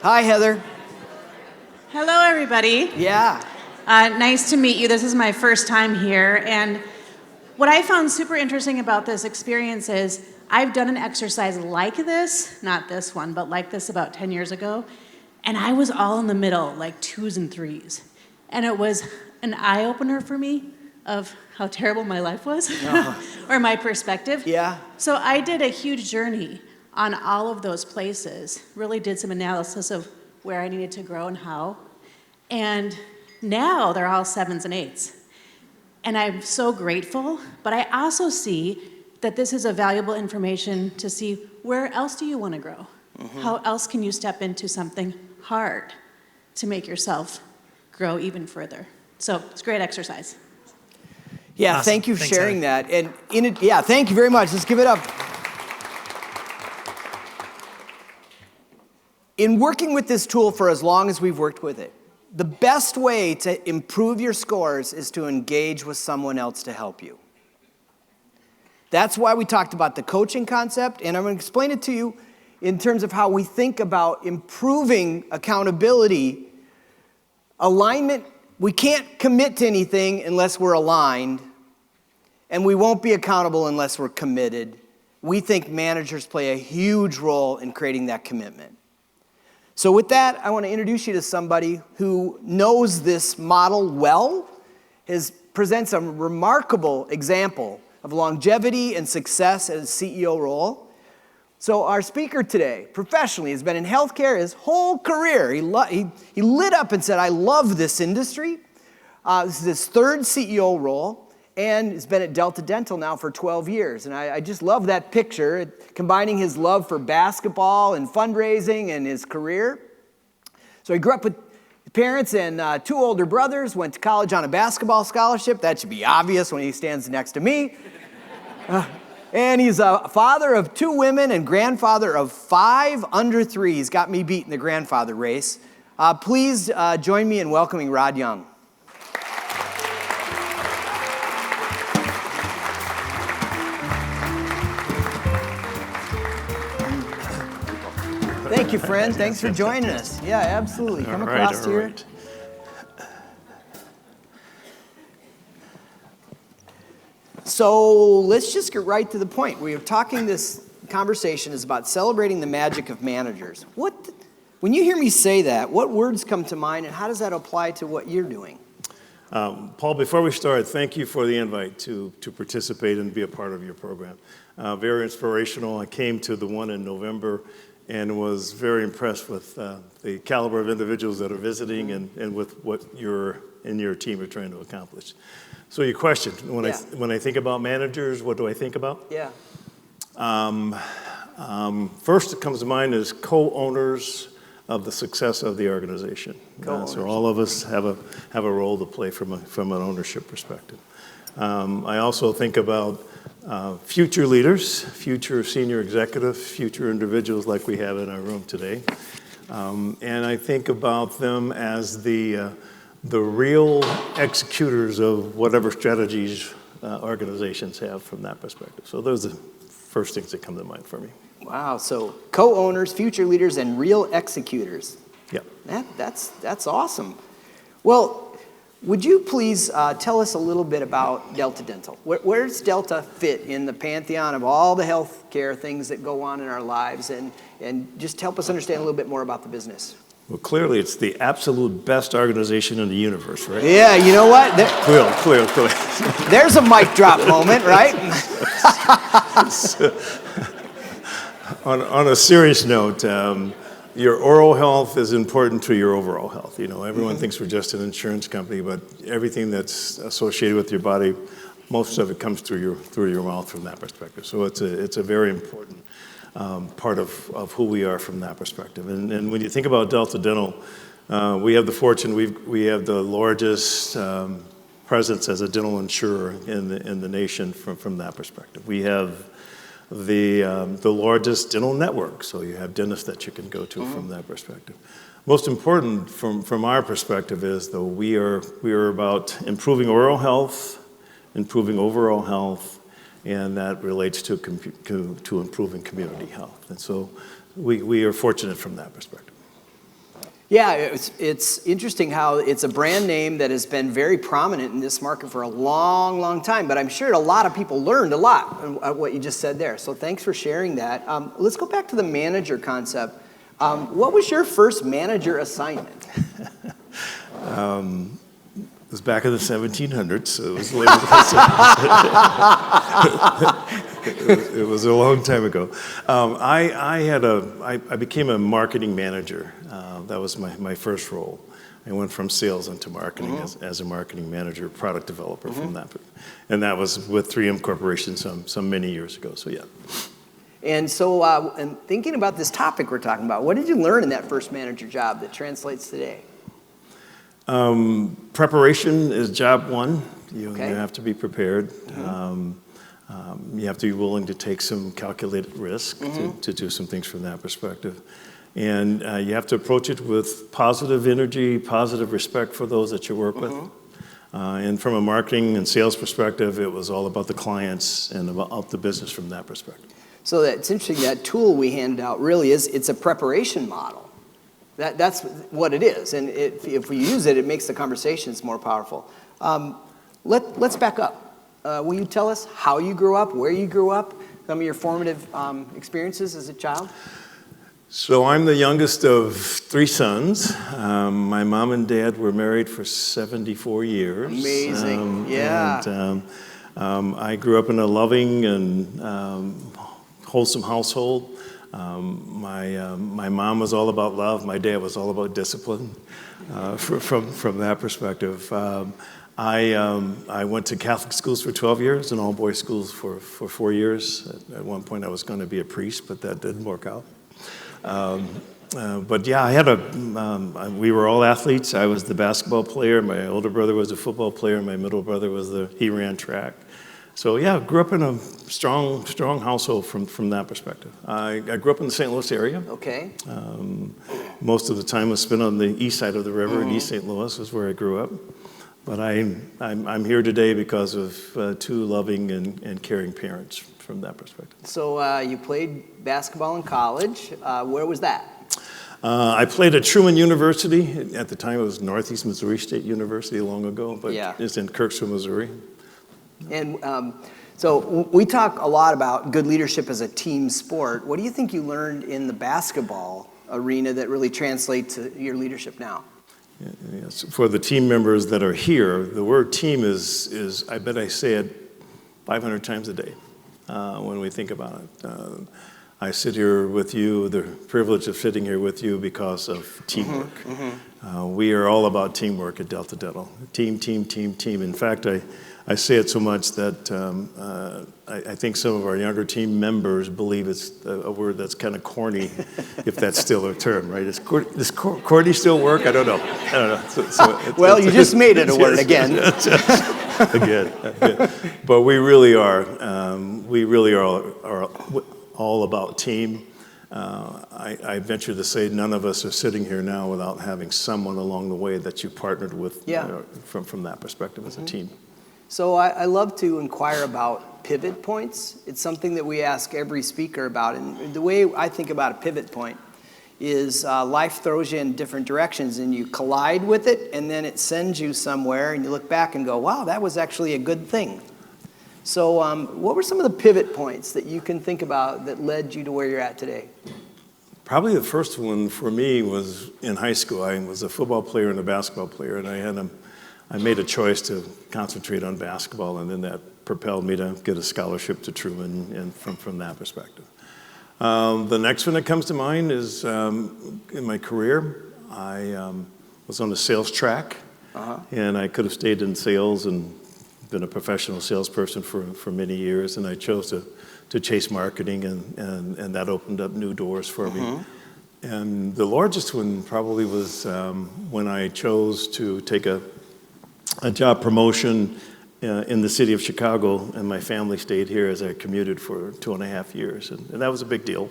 Hi, Heather. Hello, everybody. Yeah. Nice to meet you. This is my first time here. And what I found super interesting about this experience is I've done an exercise like this, not this one, but like this about 10 years ago. And I was all in the middle, like 2s and 3s. And it was an eye-opener for me of how terrible my life was, or my perspective. Yeah. So I did a huge journey on all of those places, really did some analysis of where I needed to grow and how. And now they're all 7s and 8s. And I'm so grateful, but I also see that this is a valuable information to see where else do you want to grow? How else can you step into something hard to make yourself grow even further? So it's a great exercise. Yeah, Awesome. thank you for Thanks, sharing that. And yeah, thank you very much. Let's give it up. In working with this tool for as long as we've worked with it, the best way to improve your scores is to engage with someone else to help you. That's why we talked about the coaching concept, and I'm going to explain it to you in terms of how we think about improving accountability. Alignment, we can't commit to anything unless we're aligned, and we won't be accountable unless we're committed. We think managers play a huge role in creating that commitment. So with that, I want to introduce you to somebody who knows this model well, presents a remarkable example of longevity and success as a CEO role. So our speaker today, professionally, has been in healthcare his whole career. He lit up and said, I love this industry. This is his third CEO role, and has been at Delta Dental now for 12 years. And I just love that picture, combining his love for basketball and fundraising and his career. So he grew up with parents and 2 older brothers, went to college on a basketball scholarship. That should be obvious when he stands next to me. And he's a father of 2 women and grandfather of 5 under 3. He's got me beat in the grandfather race. Please join me in welcoming Rod Young. Thank you, friend. Thanks for joining us. Yeah, absolutely. Come across here. So let's just get right to the point. We were talking, this conversation is about celebrating the magic of managers. When you hear me say that, what words come to mind, and how does that apply to what you're doing? Paul, before we start, thank you for the invite to participate and be a part of your program. Very inspirational. I came to the one in November and was very impressed with the caliber of individuals that are visiting and with what you and your team are trying to accomplish. So your question, when I think about managers, what do I think about? Yeah. First that comes to mind is co-owners of the success of the organization. So all of us have a role to play from an ownership perspective. I also think about future leaders, future senior executives, future individuals like we have in our room today. And I think about them as the real executors of whatever strategies organizations have from that perspective. So those are the first things that come to mind for me. Wow, so co-owners, future leaders, and real executors. Yep. That's awesome. Well, would you please tell us a little bit about Delta Dental? Where does Delta fit in the pantheon of all the healthcare things that go on in our lives? And just help us understand a little bit more about the business. Well, clearly, it's the absolute best organization in the universe, right? Yeah, you know what? Clearly. There's a mic drop moment, right? On a serious note, your oral health is important to your overall health. You know, everyone thinks we're just an insurance company, but everything that's associated with your body, most of it comes through your mouth from that perspective. So it's a very important part of who we are from that perspective. And when you think about Delta Dental, we have the fortune, we have the largest presence as a dental insurer in the nation from that perspective. We have the largest dental network, so you have dentists that you can go to from that perspective. Most important from our perspective is, though, we are about improving oral health, improving overall health, and that relates to improving community health. And so we are fortunate from that perspective. Yeah, it's interesting how it's a brand name that has been very prominent in this market for a long, long time, but I'm sure a lot of people learned a lot of what you just said there. So thanks for sharing that. Let's go back to the manager concept. What was your first manager assignment? It was back in the 1700s, so it was it was a long time ago. I became a marketing manager. That was my first role. I went from sales into marketing as a marketing manager, product developer from that. And that was with 3M Corporation some many years ago, so yeah. And so, and thinking about this topic we're talking about, what did you learn in that first manager job that translates today? Preparation is job one. You have to be prepared. You have to be willing to take some calculated risk to do some things from that perspective. And you have to approach it with positive energy, positive respect for those that you work with. And from a marketing and sales perspective, it was all about the clients and about the business from that perspective. So it's interesting, that tool we hand out really it's a preparation model. That's what it is. And if we use it, it makes the conversations more powerful. Let's back up. Will you tell us how you grew up, where you grew up, some of your formative experiences as a child? So I'm the youngest of 3 sons. My mom and dad were married for 74 years. Amazing, yeah. And I grew up in a loving and wholesome household. My mom was all about love. My dad was all about discipline. From that perspective, I went to Catholic schools for 12 years and all-boys schools for 4 years. At one point, I was going to be a priest, but that didn't work out. But yeah, we were all athletes. I was the basketball player. My older brother was a football player. My middle brother he ran track. So yeah, grew up in a strong household from that perspective. I grew up in the St. Louis area. Okay. Most of the time was spent on the east side of the river in East St. Louis is where I grew up. But I'm here today because of 2 loving and caring parents from that perspective. So you played basketball in college. Where was that? I played at Truman University. At the time, it was Northeast Missouri State University long ago, but it's in Kirksville, Missouri. And so we talk a lot about good leadership as a team sport. What do you think you learned in the basketball arena that really translates to your leadership now? Yes. For the team members that are here, the word team is I bet I say it 500 times a day when we think about it. I sit here with you, the privilege of sitting here with you because of teamwork. We are all about teamwork at Delta Dental. Team, team, team, team. In fact, I say it so much that I think some of our younger team members believe it's a word that's kind of corny, if that's still a term, right? Does corny still work? I don't know. Well, you just made it a word again. Again. But we really are all about team. I venture to say none of us are sitting here now without having someone along the way that you partnered with from that perspective as a team. So I love to inquire about pivot points. It's something that we ask every speaker about. And the way I think about a pivot point is life throws you in different directions and you collide with it and then it sends you somewhere and you look back and go, wow, that was actually a good thing. So what were some of the pivot points that you can think about that led you to where you're at today? Probably the first one for me was in high school. I was a football player and a basketball player, and I made a choice to concentrate on basketball, and then that propelled me to get a scholarship to Truman, and from that perspective. The next one that comes to mind is in my career, I was on the sales track, and I could have stayed in sales and been a professional salesperson for many years, and I chose to chase marketing, and that opened up new doors for me. And the largest one probably was when I chose to take a job promotion in the city of Chicago, and my family stayed here as I commuted for 2.5 years, and that was a big deal.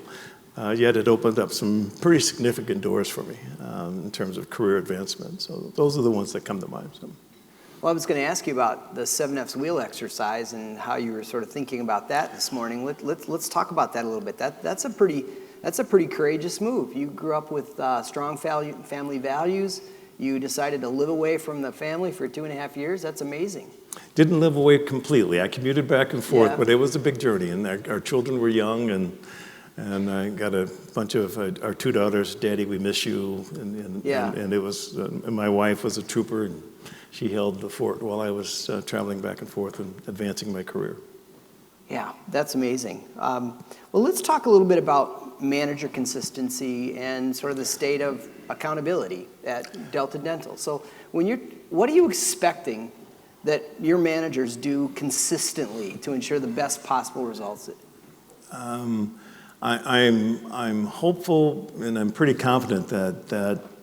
Yet it opened up some pretty significant doors for me in terms of career advancement. So those are the ones that come to mind. So. Well, I was going to ask you about the 7F's wheel exercise and how you were sort of thinking about that this morning. Let's talk about that a little bit. That's a pretty courageous move. You grew up with strong family values. You decided to live away from the family for 2.5 years. That's amazing. Didn't live away completely. I commuted back and forth, Yeah. but it was a big journey. And our children were young, and I got a bunch of our 2 daughters. Daddy, we miss you. And it was. And my wife was a trooper, and she held the fort while I was traveling back and forth and advancing my career. Yeah, that's amazing. Well, let's talk a little bit about manager consistency and sort of the state of accountability at Delta Dental. So, what are you expecting that your managers do consistently to ensure the best possible results? I'm hopeful, and I'm pretty confident that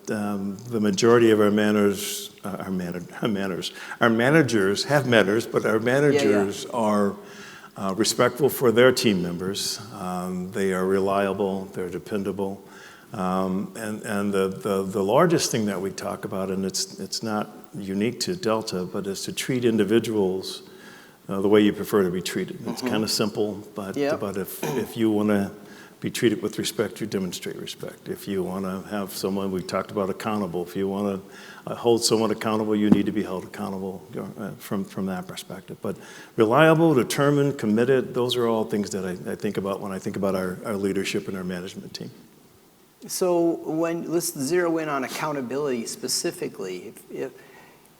the majority of our managers have manners, but our managers are respectful for their team members. They are reliable. They're dependable. And the largest thing that we talk about, and it's not unique to Delta, but is to treat individuals the way you prefer to be treated. It's kind of simple, but if you want to be treated with respect, you demonstrate respect. If you want to have someone, we talked about accountable. If you want to hold someone accountable, you need to be held accountable from that perspective. But reliable, determined, committed, those are all things that I think about when I think about our leadership and our management team. So let's zero in on accountability specifically.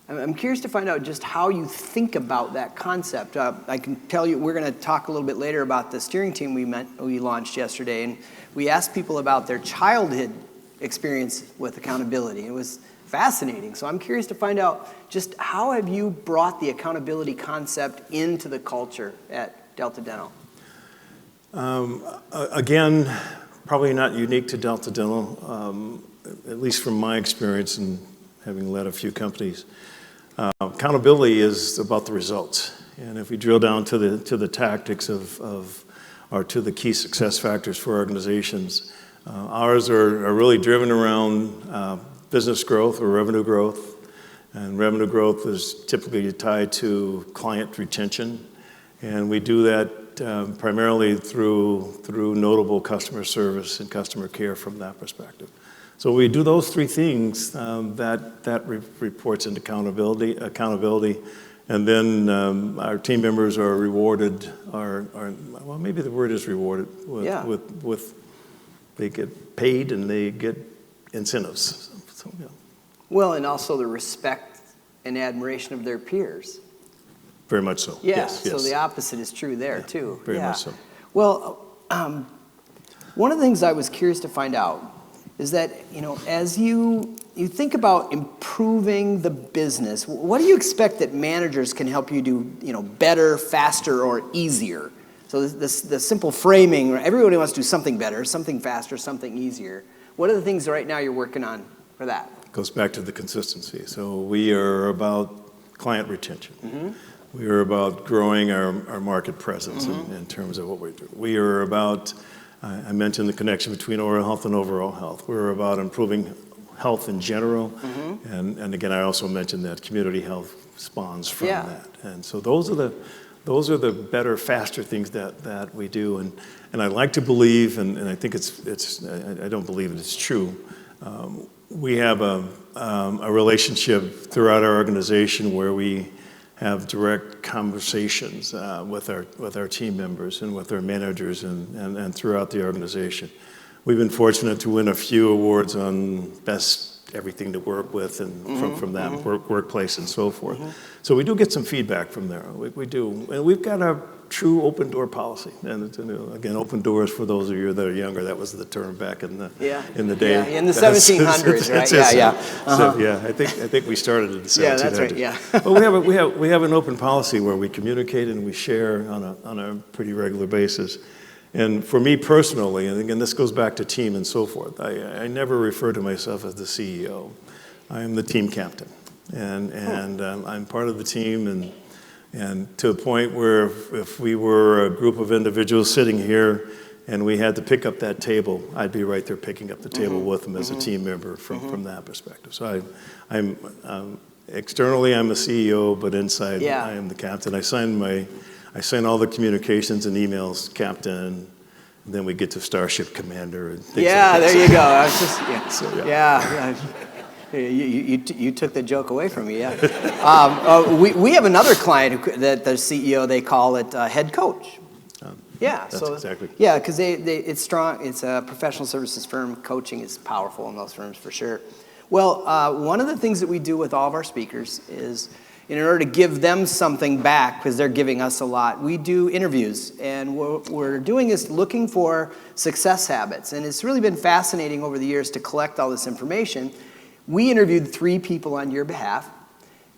I'm curious to find out just how you think about that concept. I can tell you, we're going to talk a little bit later about the steering team we launched yesterday, and we asked people about their childhood experience with accountability. It was fascinating. So I'm curious to find out just how have you brought the accountability concept into the culture at Delta Dental? Again, probably not unique to Delta Dental, at least from my experience and having led a few companies. Accountability is about the results. And if we drill down to the tactics or to the key success factors for organizations, ours are really driven around business growth or revenue growth. And revenue growth is typically tied to client retention. And we do that primarily through notable customer service and customer care from that perspective. So we do those 3 things that reports into accountability, and then our team members are rewarded. Well, maybe the word is rewarded with they get paid and they get incentives. So, yeah. Well, and also the respect and admiration of their peers. Very much so. Yeah, Yes. so the opposite is true there too. Very much so. Well, one of the things I was curious to find out is that, as you think about improving the business, what do you expect that managers can help you do, better, faster, or easier? So the simple framing, everybody wants to do something better, something faster, something easier. What are the things right now you're working on for that? Goes back to the consistency. So we are about client retention. Mm-hmm. We are about growing our market presence in terms of what we do. We are about, I mentioned the connection between oral health and overall health. We're about improving health in general. Mm-hmm. And again, I also mentioned that community health spawns from that. And so those are the better, faster things that we do. And I like to believe, and I think I don't believe it, it's true. We have a relationship throughout our organization where we have direct conversations with our team members and with our managers and throughout the organization. We've been fortunate to win a few awards on best everything to work with and from that workplace and so forth. So we do get some feedback from there. We do. And we've got a true open door policy. And again, open doors for those of you that are younger, that was the term back in the day. Yeah, in the 1700s, right? So, I think we started in the 1700s. Yeah, that's right, yeah. But we have an open policy where we communicate and we share on a pretty regular basis. And for me personally, and again, this goes back to team and so forth, I never refer to myself as the CEO. I am the team captain. And I'm part of the team, and to a point where if we were a group of individuals sitting here and we had to pick up that table, I'd be right there picking up the table with them as a team member from that perspective. So I'm externally, I'm a CEO, but inside, Yeah. I am the captain. I sign all the communications and emails, captain. And then we get to Starship Commander and things Yeah, like that. there you go. I was just, yeah. So, yeah. Yeah. You took the joke away from me, yeah. We have another client that the CEO, they call it head coach. Yeah, That's exactly. Yeah, because it's strong. It's a professional services firm. Coaching is powerful in those firms for sure. Well, one of the things that we do with all of our speakers is, in order to give them something back, because they're giving us a lot, we do interviews. And what we're doing is looking for success habits. And it's really been fascinating over the years to collect all this information. We interviewed 3 people on your behalf.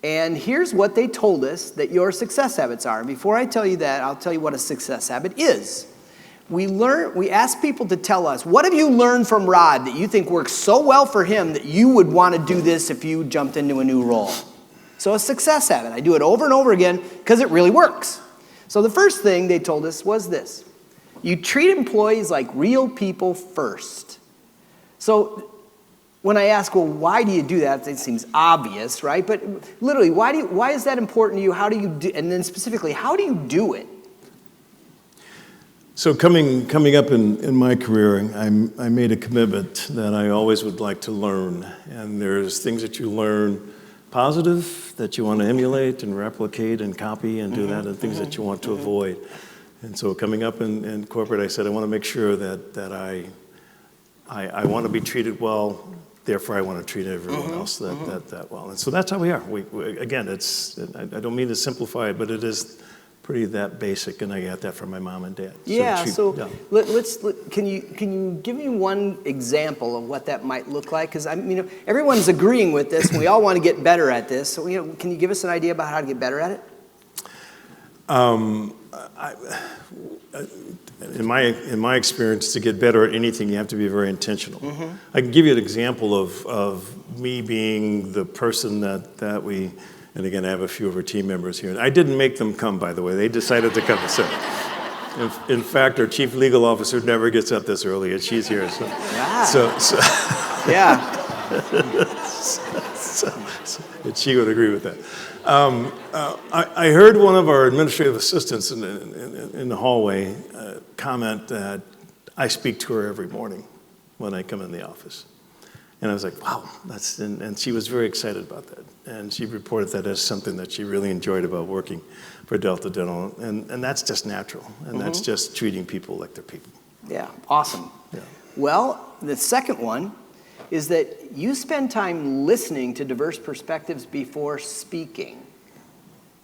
And here's what they told us that your success habits are. And before I tell you that, I'll tell you what a success habit is. We asked people to tell us, what have you learned from Rod that you think works so well for him that you would want to do this if you jumped into a new role? So a success habit. I do it over and over again because it really works. So the first thing they told us was this. You treat employees like real people first. So when I ask, well, why do you do that? It seems obvious, right? But literally, why is that important to you? How do you do, and then specifically, how do you do it? So coming up in my career, I made a commitment that I always would like to learn. And there's things that you learn positive that you want to emulate and replicate and copy and do that, and things that you want to avoid. And so coming up in corporate, I said I want to make sure that I want to be treated well. Therefore, I want to treat everyone else that well. And so that's how we are. We again, I don't mean to simplify it, but it is pretty that basic, and I got that from my mom and dad. Yeah, can you give me one example of what that might look like? Because everyone's agreeing with this, and we all want to get better at this. So can you give us an idea about how to get better at it? In my experience, to get better at anything, you have to be very intentional. I can give you an example of me being the person that we. And again, I have a few of our team members here. I didn't make them come, by the way. They decided to come. So, in fact, our chief legal officer never gets up this early, and she's here. So, yeah. And she would agree with that. I heard one of our administrative assistants in the hallway comment that I speak to her every morning when I come in the office. And I was like, wow, and she was very excited about that. And she reported that as something that she really enjoyed about working for Delta Dental. And that's just natural. And that's just treating people like they're people. Yeah, awesome. Yeah. Well, the second one is that you spend time listening to diverse perspectives before speaking.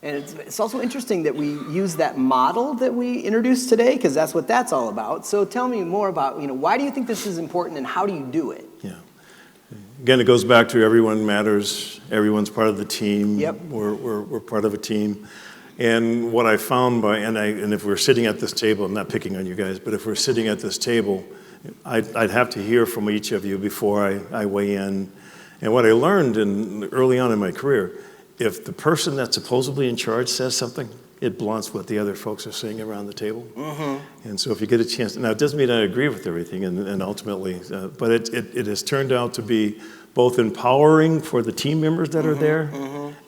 And it's also interesting that we use that model that we introduced today, because that's what that's all about. So tell me more about, why do you think this is important and how do you do it? Yeah. Again, it goes back to everyone matters. Everyone's part of the team. Yep. We're part of a team. And what I found and if we're sitting at this table, I'm not picking on you guys, but if we're sitting at this table, I'd have to hear from each of you before I weigh in. And what I learned early on in my career, if the person that's supposedly in charge says something, it blunts what the other folks are saying around the table. And so if you get a chance, now it doesn't mean I agree with everything, and ultimately, but it has turned out to be both empowering for the team members that are there,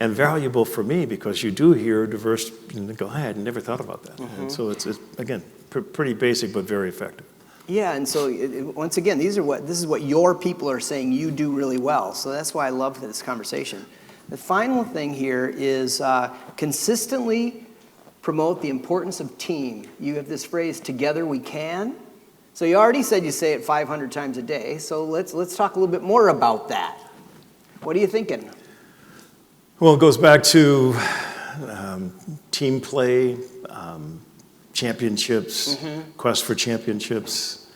and valuable for me, because you do hear diverse, and go, I had never thought about that. And so it's again, pretty basic, but very effective. Yeah, and so once again, this is what your people are saying you do really well. So that's why I love this conversation. The final thing here is consistently promote the importance of team. You have this phrase, together we can. So you already said you say it 500 times a day. So let's talk a little bit more about that. What are you thinking? Well, it goes back to team play, championships, quest for championships,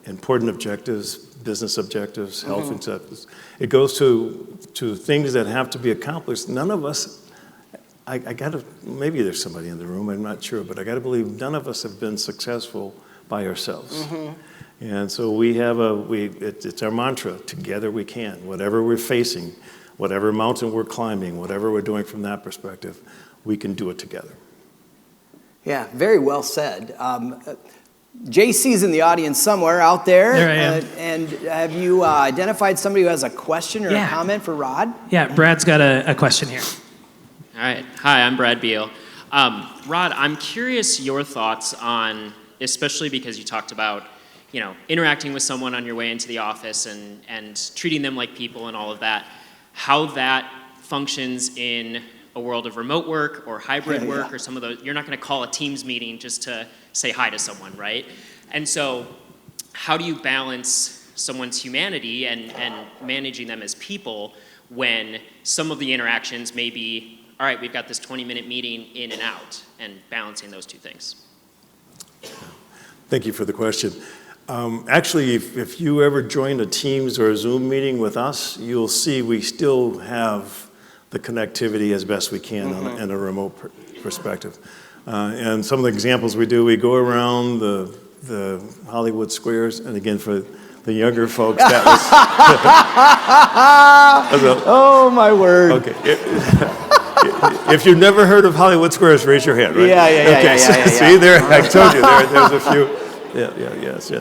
important objectives, business objectives, health objectives. It goes to things that have to be accomplished. None of us, maybe there's somebody in the room, I'm not sure, but I got to believe none of us have been successful by ourselves. And so it's our mantra, together we can. Whatever we're facing, whatever mountain we're climbing, whatever we're doing from that perspective, we can do it together. Yeah, very well said. JC's in the audience somewhere out there. There I am. And have you identified somebody who has a question or a Yeah. comment for Rod? Yeah, Brad's got a question here. All right. Hi, I'm Brad Beal. Rod, I'm curious your thoughts on, especially because you talked about, interacting with someone on your way into the office and treating them like people and all of that, how that functions in a world of remote work or hybrid work or some of those. You're not going to call a Teams meeting just to say hi to someone, right? And so how do you balance someone's humanity and managing them as people when some of the interactions may be, all right, we've got this 20-minute meeting in and out, and balancing those two things? Thank you for the question. Actually, if you ever join a Teams or a Zoom meeting with us, you'll see we still have the connectivity as best we can in a remote perspective. And some of the examples we do, we go around the Hollywood squares, and again, for the younger folks, that was... Oh, my word. Okay. If you've never heard of Hollywood Squares, raise your hand, right? Yeah. See, there, I told you, there's a few. Yes.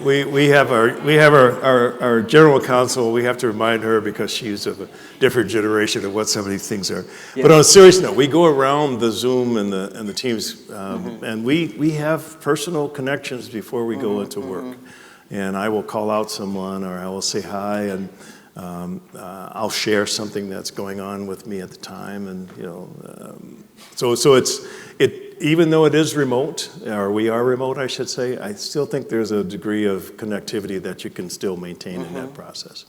We have our general counsel. We have to remind her because she's of a different generation of what some of these things are. Yeah. But on a serious note, we go around the Zoom and the Teams, and we have personal connections before we go into work. And I will call out someone, or I will say hi, and I'll share something that's going on with me at the time, and so even though it is remote, or we are remote, I should say, I still think there's a degree of connectivity that you can still maintain in that process.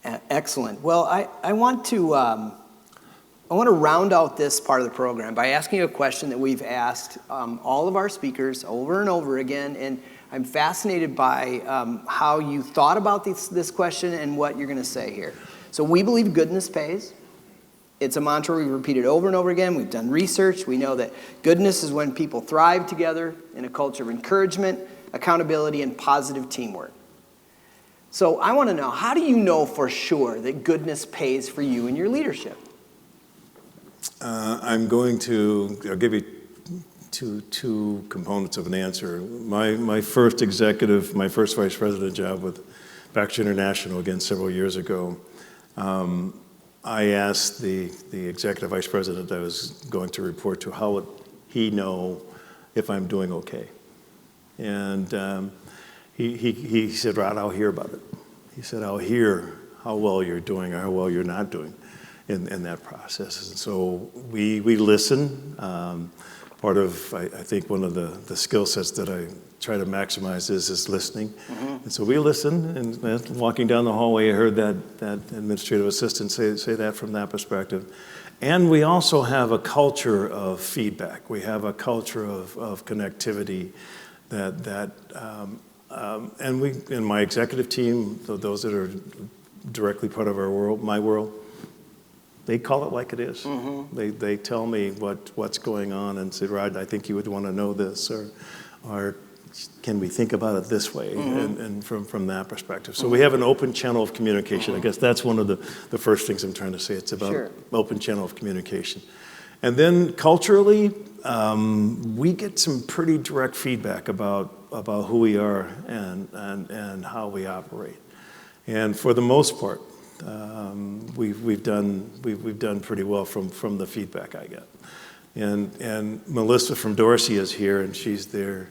Excellent. Well, I want to round out this part of the program by asking you a question that we've asked all of our speakers over and over again, and I'm fascinated by how you thought about this question and what you're going to say here. So we believe goodness pays. It's a mantra we've repeated over and over again. We've done research. We know that goodness is when people thrive together in a culture of encouragement, accountability, and positive teamwork. So I want to know, how do you know for sure that goodness pays for you in your leadership? I'll give you two components of an answer. My first vice president job with Baxter International, again, several years ago, I asked the executive vice president I was going to report to, how would he know if I'm doing okay? And he said, Rod, I'll hear about it. He said, I'll hear how well you're doing or how well you're not doing in that process. And so we listen. Part of, I think, one of the skill sets that I try to maximize is listening. And so we listen, and walking down the hallway, I heard that administrative assistant say that from that perspective. And we also have a culture of feedback. We have a culture of connectivity and we, in my executive team, those that are directly part of our world, my world, they call it like it is. They tell me what's going on and say, Rod, I think you would want to know this, or can we think about it this way, and from that perspective. So we have an open channel of communication. I guess that's one of the first things I'm trying to say. It's about open channel of communication. And then culturally, we get some pretty direct feedback about who we are and how we operate. And for the most part, we've done pretty well from the feedback I get. And Melissa from Dorsey is here, and she's there.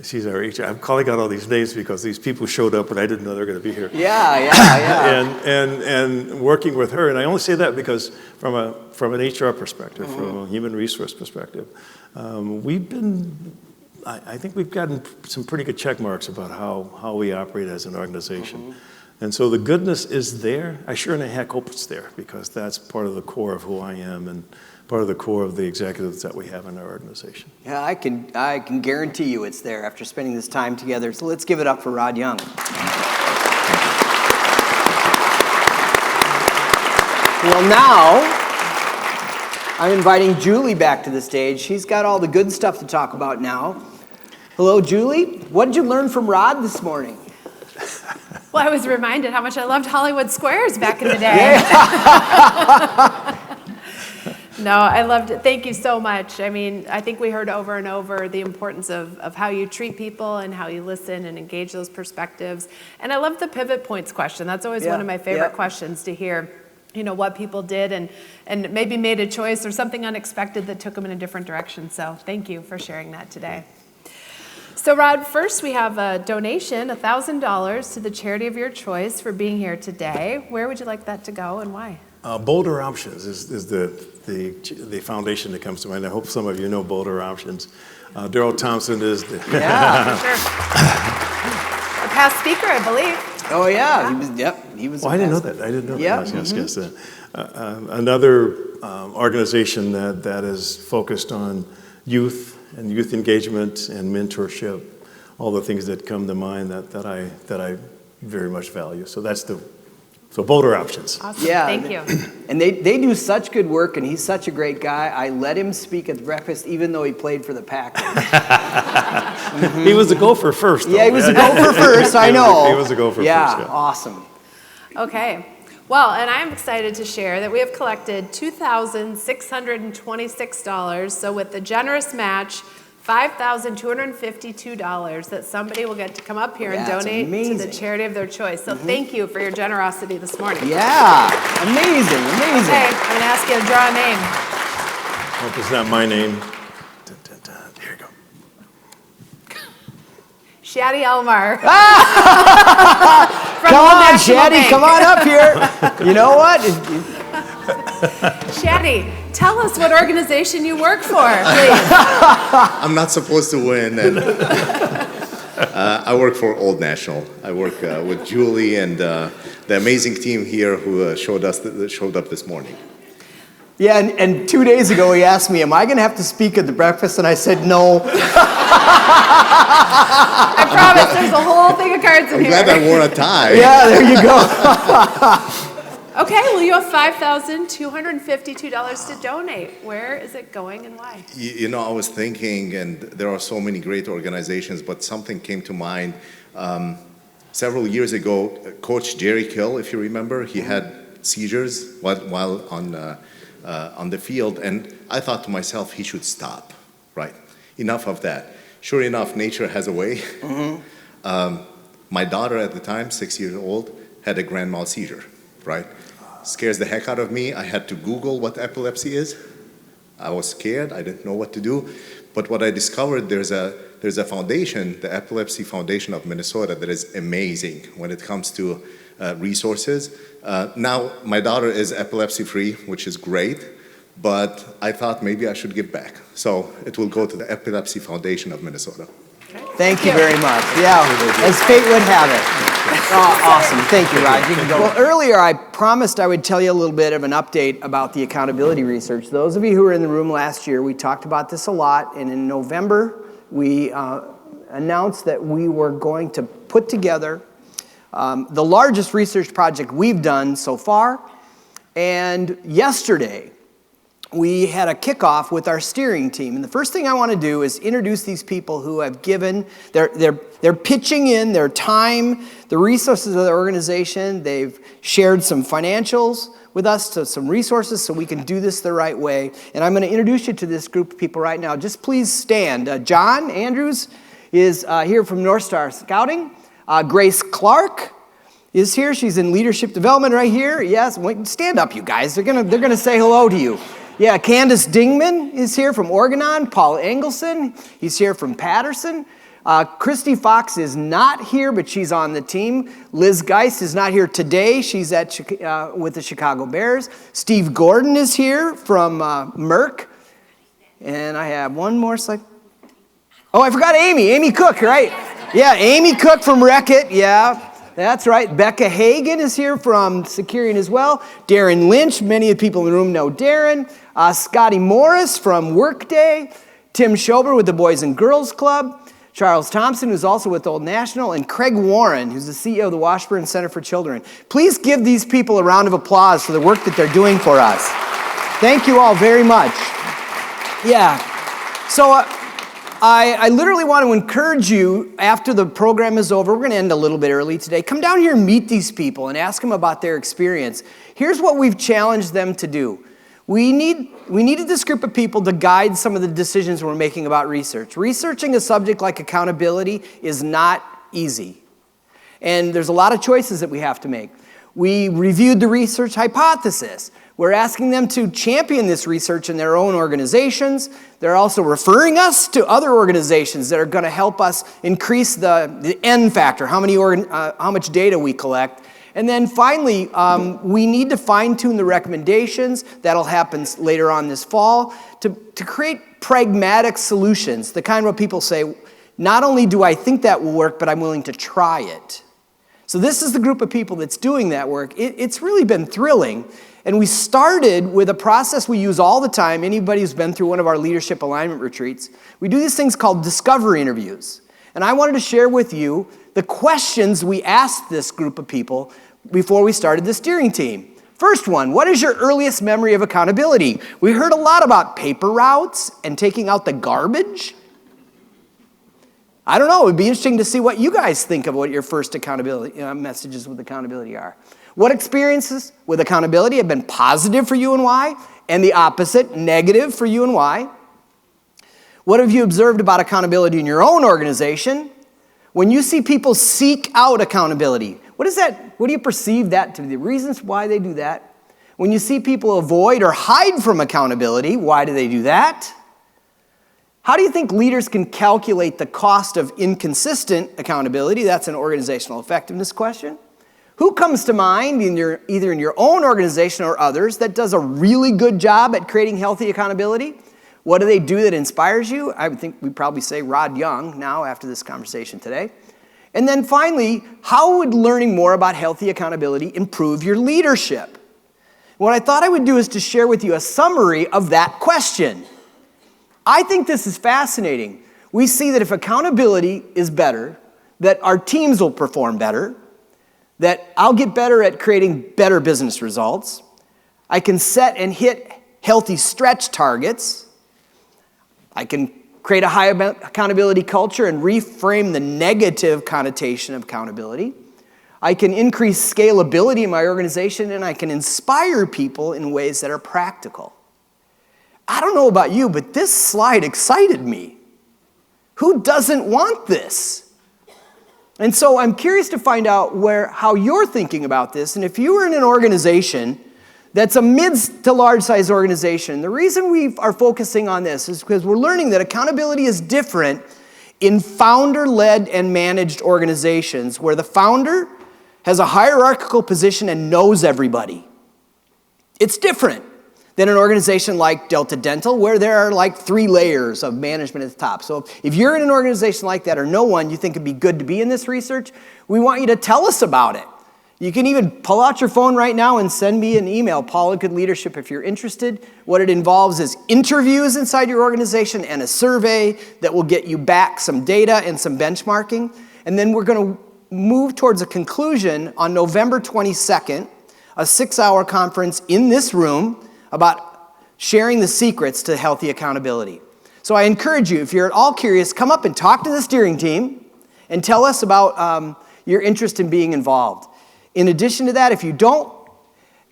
She's our HR. I'm calling out all these names because these people showed up and I didn't know they were going to be here. Yeah. and working with her, and I only say that because from an HR perspective, from a human resource perspective, I think we've gotten some pretty good check marks about how we operate as an organization. And so the goodness is there. I sure in the heck hope it's there, because that's part of the core of who I am and part of the core of the executives that we have in our organization. Yeah, I can guarantee you it's there after spending this time together. So let's give it up for Rod Young. Well, now I'm inviting Julie back to the stage. She's got all the good stuff to talk about now. Hello, Julie. What did you learn from Rod this morning? Well, I was reminded how much I loved Hollywood Squares back in the day. No, I loved it. Thank you so much. I mean, I think we heard over and over the importance of how you treat people and how you listen and engage those perspectives. And I love the pivot points question. That's always one of my favorite questions to hear, you know, what people did and maybe made a choice or something unexpected that took them in a different direction. So thank you for sharing that today. So Rod, first we have a donation, $1,000 to the charity of your choice for being here today. Where would you like that to go and why? Boulder Options is the foundation that comes to mind. I hope some of you know Boulder Options. Daryl Thompson is the... Yeah, for sure. A past speaker, I believe. Oh, yeah. He was. Oh, I didn't know that. I didn't know Yep. that. Yes. Another organization that is focused on youth and youth engagement and mentorship, all the things that come to mind that I very much value. So that's So Boulder Options. Awesome. Yeah. Thank you. And they do such good work, and he's such a great guy. I let him speak at the breakfast, even though he played for the Packers. He was a gopher first, though. Yeah, he was a gopher first, I know. He was a gopher first, yeah. Awesome. Okay. Well, and I'm excited to share that we have collected $2,626. So with the generous match, $5,252 that somebody will get to come up here and donate to the charity of their choice. So thank you for your generosity this morning. Yeah, amazing. Okay, I'm going to ask you to draw a name. Hope it's not my name. Here you go. Shaddy Elmar. Come on, Shaddy, come on up here. You know what? Shaddy, tell us what organization you work for, please. I'm not supposed to win, and I work for Old National. I work with Julie and the amazing team here who showed up this morning. Yeah, and 2 days ago he asked me, am I going to have to speak at the breakfast? And I said no. I promise there's a whole thing of cards in here. I'm glad I wore a tie. Yeah, there you go. Okay, well, you have $5,252 to donate. Where is it going and why? You know, I was thinking, and there are so many great organizations, but something came to mind. Several years ago, Coach Jerry Kill, if you remember, he had seizures while on the field, and I thought to myself, he should stop, right? Enough of that. Sure enough, nature has a way. My daughter at the time, 6 years old, had a grand mal seizure, right? Scares the heck out of me. I had to Google what epilepsy is. I was scared. I didn't know what to do. But what I discovered, there's a foundation, the Epilepsy Foundation of Minnesota, that is amazing when it comes to resources. Now, my daughter is epilepsy-free, which is great, but I thought maybe I should give back. So it will go to the Epilepsy Foundation of Minnesota. Thank you very much. Yeah, as fate would have it. Oh, awesome. Thank you, Rod. You can go. Well, earlier I promised I would tell you a little bit of an update about the accountability research. Those of you who were in the room last year, we talked about this a lot, and in November we announced that we were going to put together the largest research project we've done so far. And yesterday, we had a kickoff with our steering team. And the first thing I want to do is introduce these people who have given, they're pitching in their time, the resources of the organization. They've shared some financials with us, some resources so we can do this the right way. And I'm going to introduce you to this group of people right now. Just please stand. John Andrews is here from North Star Scouting. Grace Clark is here. She's in leadership development right here. Yes, stand up, you guys. They're gonna say hello to you. Yeah, Candace Dingman is here from Organon. Paul Engelson, he's here from Patterson. Christy Fox is not here, but she's on the team. Liz Geist is not here today. She's with the Chicago Bears. Steve Gordon is here from Merck. And I have one more slide. Oh, I forgot Amy Cook, right? Yeah, Amy Cook from Reckitt, yeah. That's right. Becca Hagan is here from Securian as well. Darren Lynch, many of the people in the room know Darren. Scotty Morris from Workday. Tim Schober with the Boys and Girls Club. Charles Thompson, who's also with Old National. And Craig Warren, who's the CEO of the Washburn Center for Children. Please give these people a round of applause for the work that they're doing for us. Thank you all very much. Yeah. So I literally want to encourage you, after the program is over, we're going to end a little bit early today, come down here and meet these people and ask them about their experience. Here's what we've challenged them to do. We needed this group of people to guide some of the decisions we're making about research. Researching a subject like accountability is not easy. And there's a lot of choices that we have to make. We reviewed the research hypothesis. We're asking them to champion this research in their own organizations. They're also referring us to other organizations that are going to help us increase the N factor, how much data we collect. And then finally, we need to fine-tune the recommendations. That'll happen later on this fall to create pragmatic solutions, the kind where people say, not only do I think that will work, but I'm willing to try it. So this is the group of people that's doing that work. It's really been thrilling. And we started with a process we use all the time. Anybody who's been through one of our leadership alignment retreats, we do these things called discovery interviews. And I wanted to share with you the questions we asked this group of people before we started the steering team. First one, what is your earliest memory of accountability? We heard a lot about paper routes and taking out the garbage. I don't know, it would be interesting to see what you guys think of what your first accountability messages with accountability are. What experiences with accountability have been positive for you and why? And the opposite, negative for you and why? What have you observed about accountability in your own organization? When you see people seek out accountability, what do you perceive that to be? The reasons why they do that? When you see people avoid or hide from accountability, why do they do that? How do you think leaders can calculate the cost of inconsistent accountability? That's an organizational effectiveness question. Who comes to mind, either in your own organization or others, that does a really good job at creating healthy accountability? What do they do that inspires you? I would think we'd probably say Rod Young now after this conversation today. And then finally, how would learning more about healthy accountability improve your leadership? What I thought I would do is to share with you a summary of that question. I think this is fascinating. We see that if accountability is better, that our teams will perform better, that I'll get better at creating better business results. I can set and hit healthy stretch targets. I can create a high accountability culture and reframe the negative connotation of accountability. I can increase scalability in my organization, and I can inspire people in ways that are practical. I don't know about you, but this slide excited me. Who doesn't want this? And so I'm curious to find out how you're thinking about this. And if you were in an organization that's a mid to large size organization, the reason we are focusing on this is because we're learning that accountability is different in founder-led and managed organizations where the founder has a hierarchical position and knows everybody. It's different than an organization like Delta Dental, where there are like 3 layers of management at the top. So if you're in an organization like that or know one you think it'd be good to be in this research, we want you to tell us about it. You can even pull out your phone right now and send me an email, Paul at Good Leadership, if you're interested. What it involves is interviews inside your organization and a survey that will get you back some data and some benchmarking. And then we're going to move towards a conclusion on November 22nd, a 6-hour conference in this room about sharing the secrets to healthy accountability. So I encourage you, if you're at all curious, come up and talk to the steering team and tell us about your interest in being involved. In addition to that, if you don't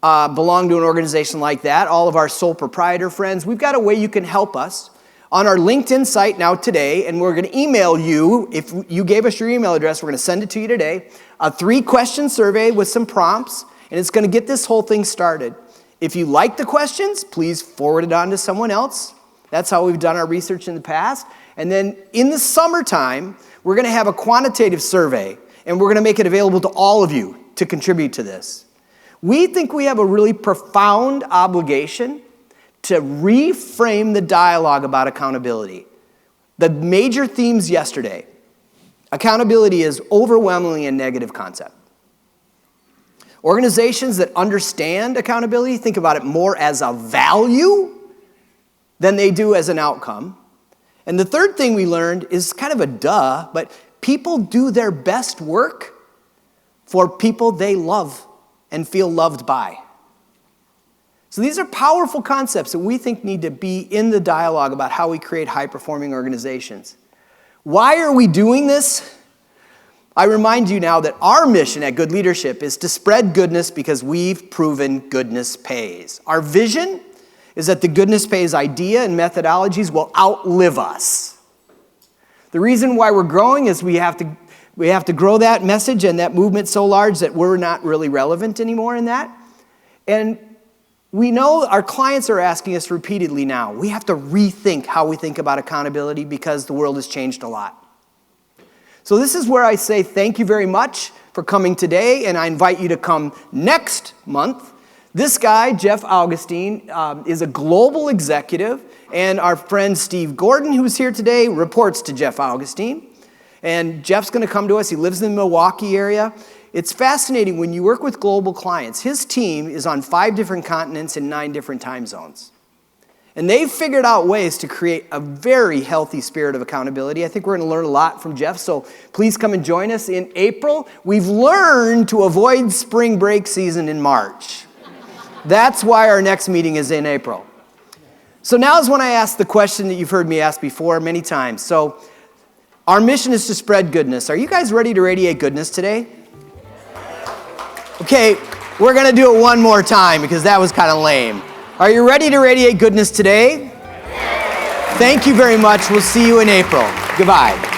belong to an organization like that, all of our sole proprietor friends, we've got a way you can help us on our LinkedIn site now today, and we're going to email you. If you gave us your email address, we're going to send it to you today, a 3-question survey with some prompts, and it's going to get this whole thing started. If you like the questions, please forward it on to someone else. That's how we've done our research in the past. And then in the summertime, we're going to have a quantitative survey, and we're going to make it available to all of you to contribute to this. We think we have a really profound obligation to reframe the dialogue about accountability. The major themes yesterday, accountability is overwhelmingly a negative concept. Organizations that understand accountability think about it more as a value than they do as an outcome. And the third thing we learned is kind of a duh, but people do their best work for people they love and feel loved by. So these are powerful concepts that we think need to be in the dialogue about how we create high-performing organizations. Why are we doing this? I remind you now that our mission at Good Leadership is to spread goodness because we've proven goodness pays. Our vision is that the Goodness Pays idea and methodologies will outlive us. The reason why we're growing is we have to grow that message and that movement so large that we're not really relevant anymore in that. And we know our clients are asking us repeatedly now, we have to rethink how we think about accountability because the world has changed a lot. So this is where I say thank you very much for coming today, and I invite you to come next month. This guy, Jeff Augustine, is a global executive, and our friend Steve Gordon, who's here today, reports to Jeff Augustine. And Jeff's going to come to us. He lives in the Milwaukee area. It's fascinating when you work with global clients. His team is on 5 different continents in 9 different time zones. And they've figured out ways to create a very healthy spirit of accountability. I think we're going to learn a lot from Jeff, so please come and join us in April. We've learned to avoid spring break season in March. That's why our next meeting is in April. So now is when I ask the question that you've heard me ask before many times. So our mission is to spread goodness. Are you guys ready to radiate goodness today? Okay, we're going to do it one more time because that was kind of lame. Are you ready to radiate goodness today? Thank you very much. We'll see you in April. Goodbye.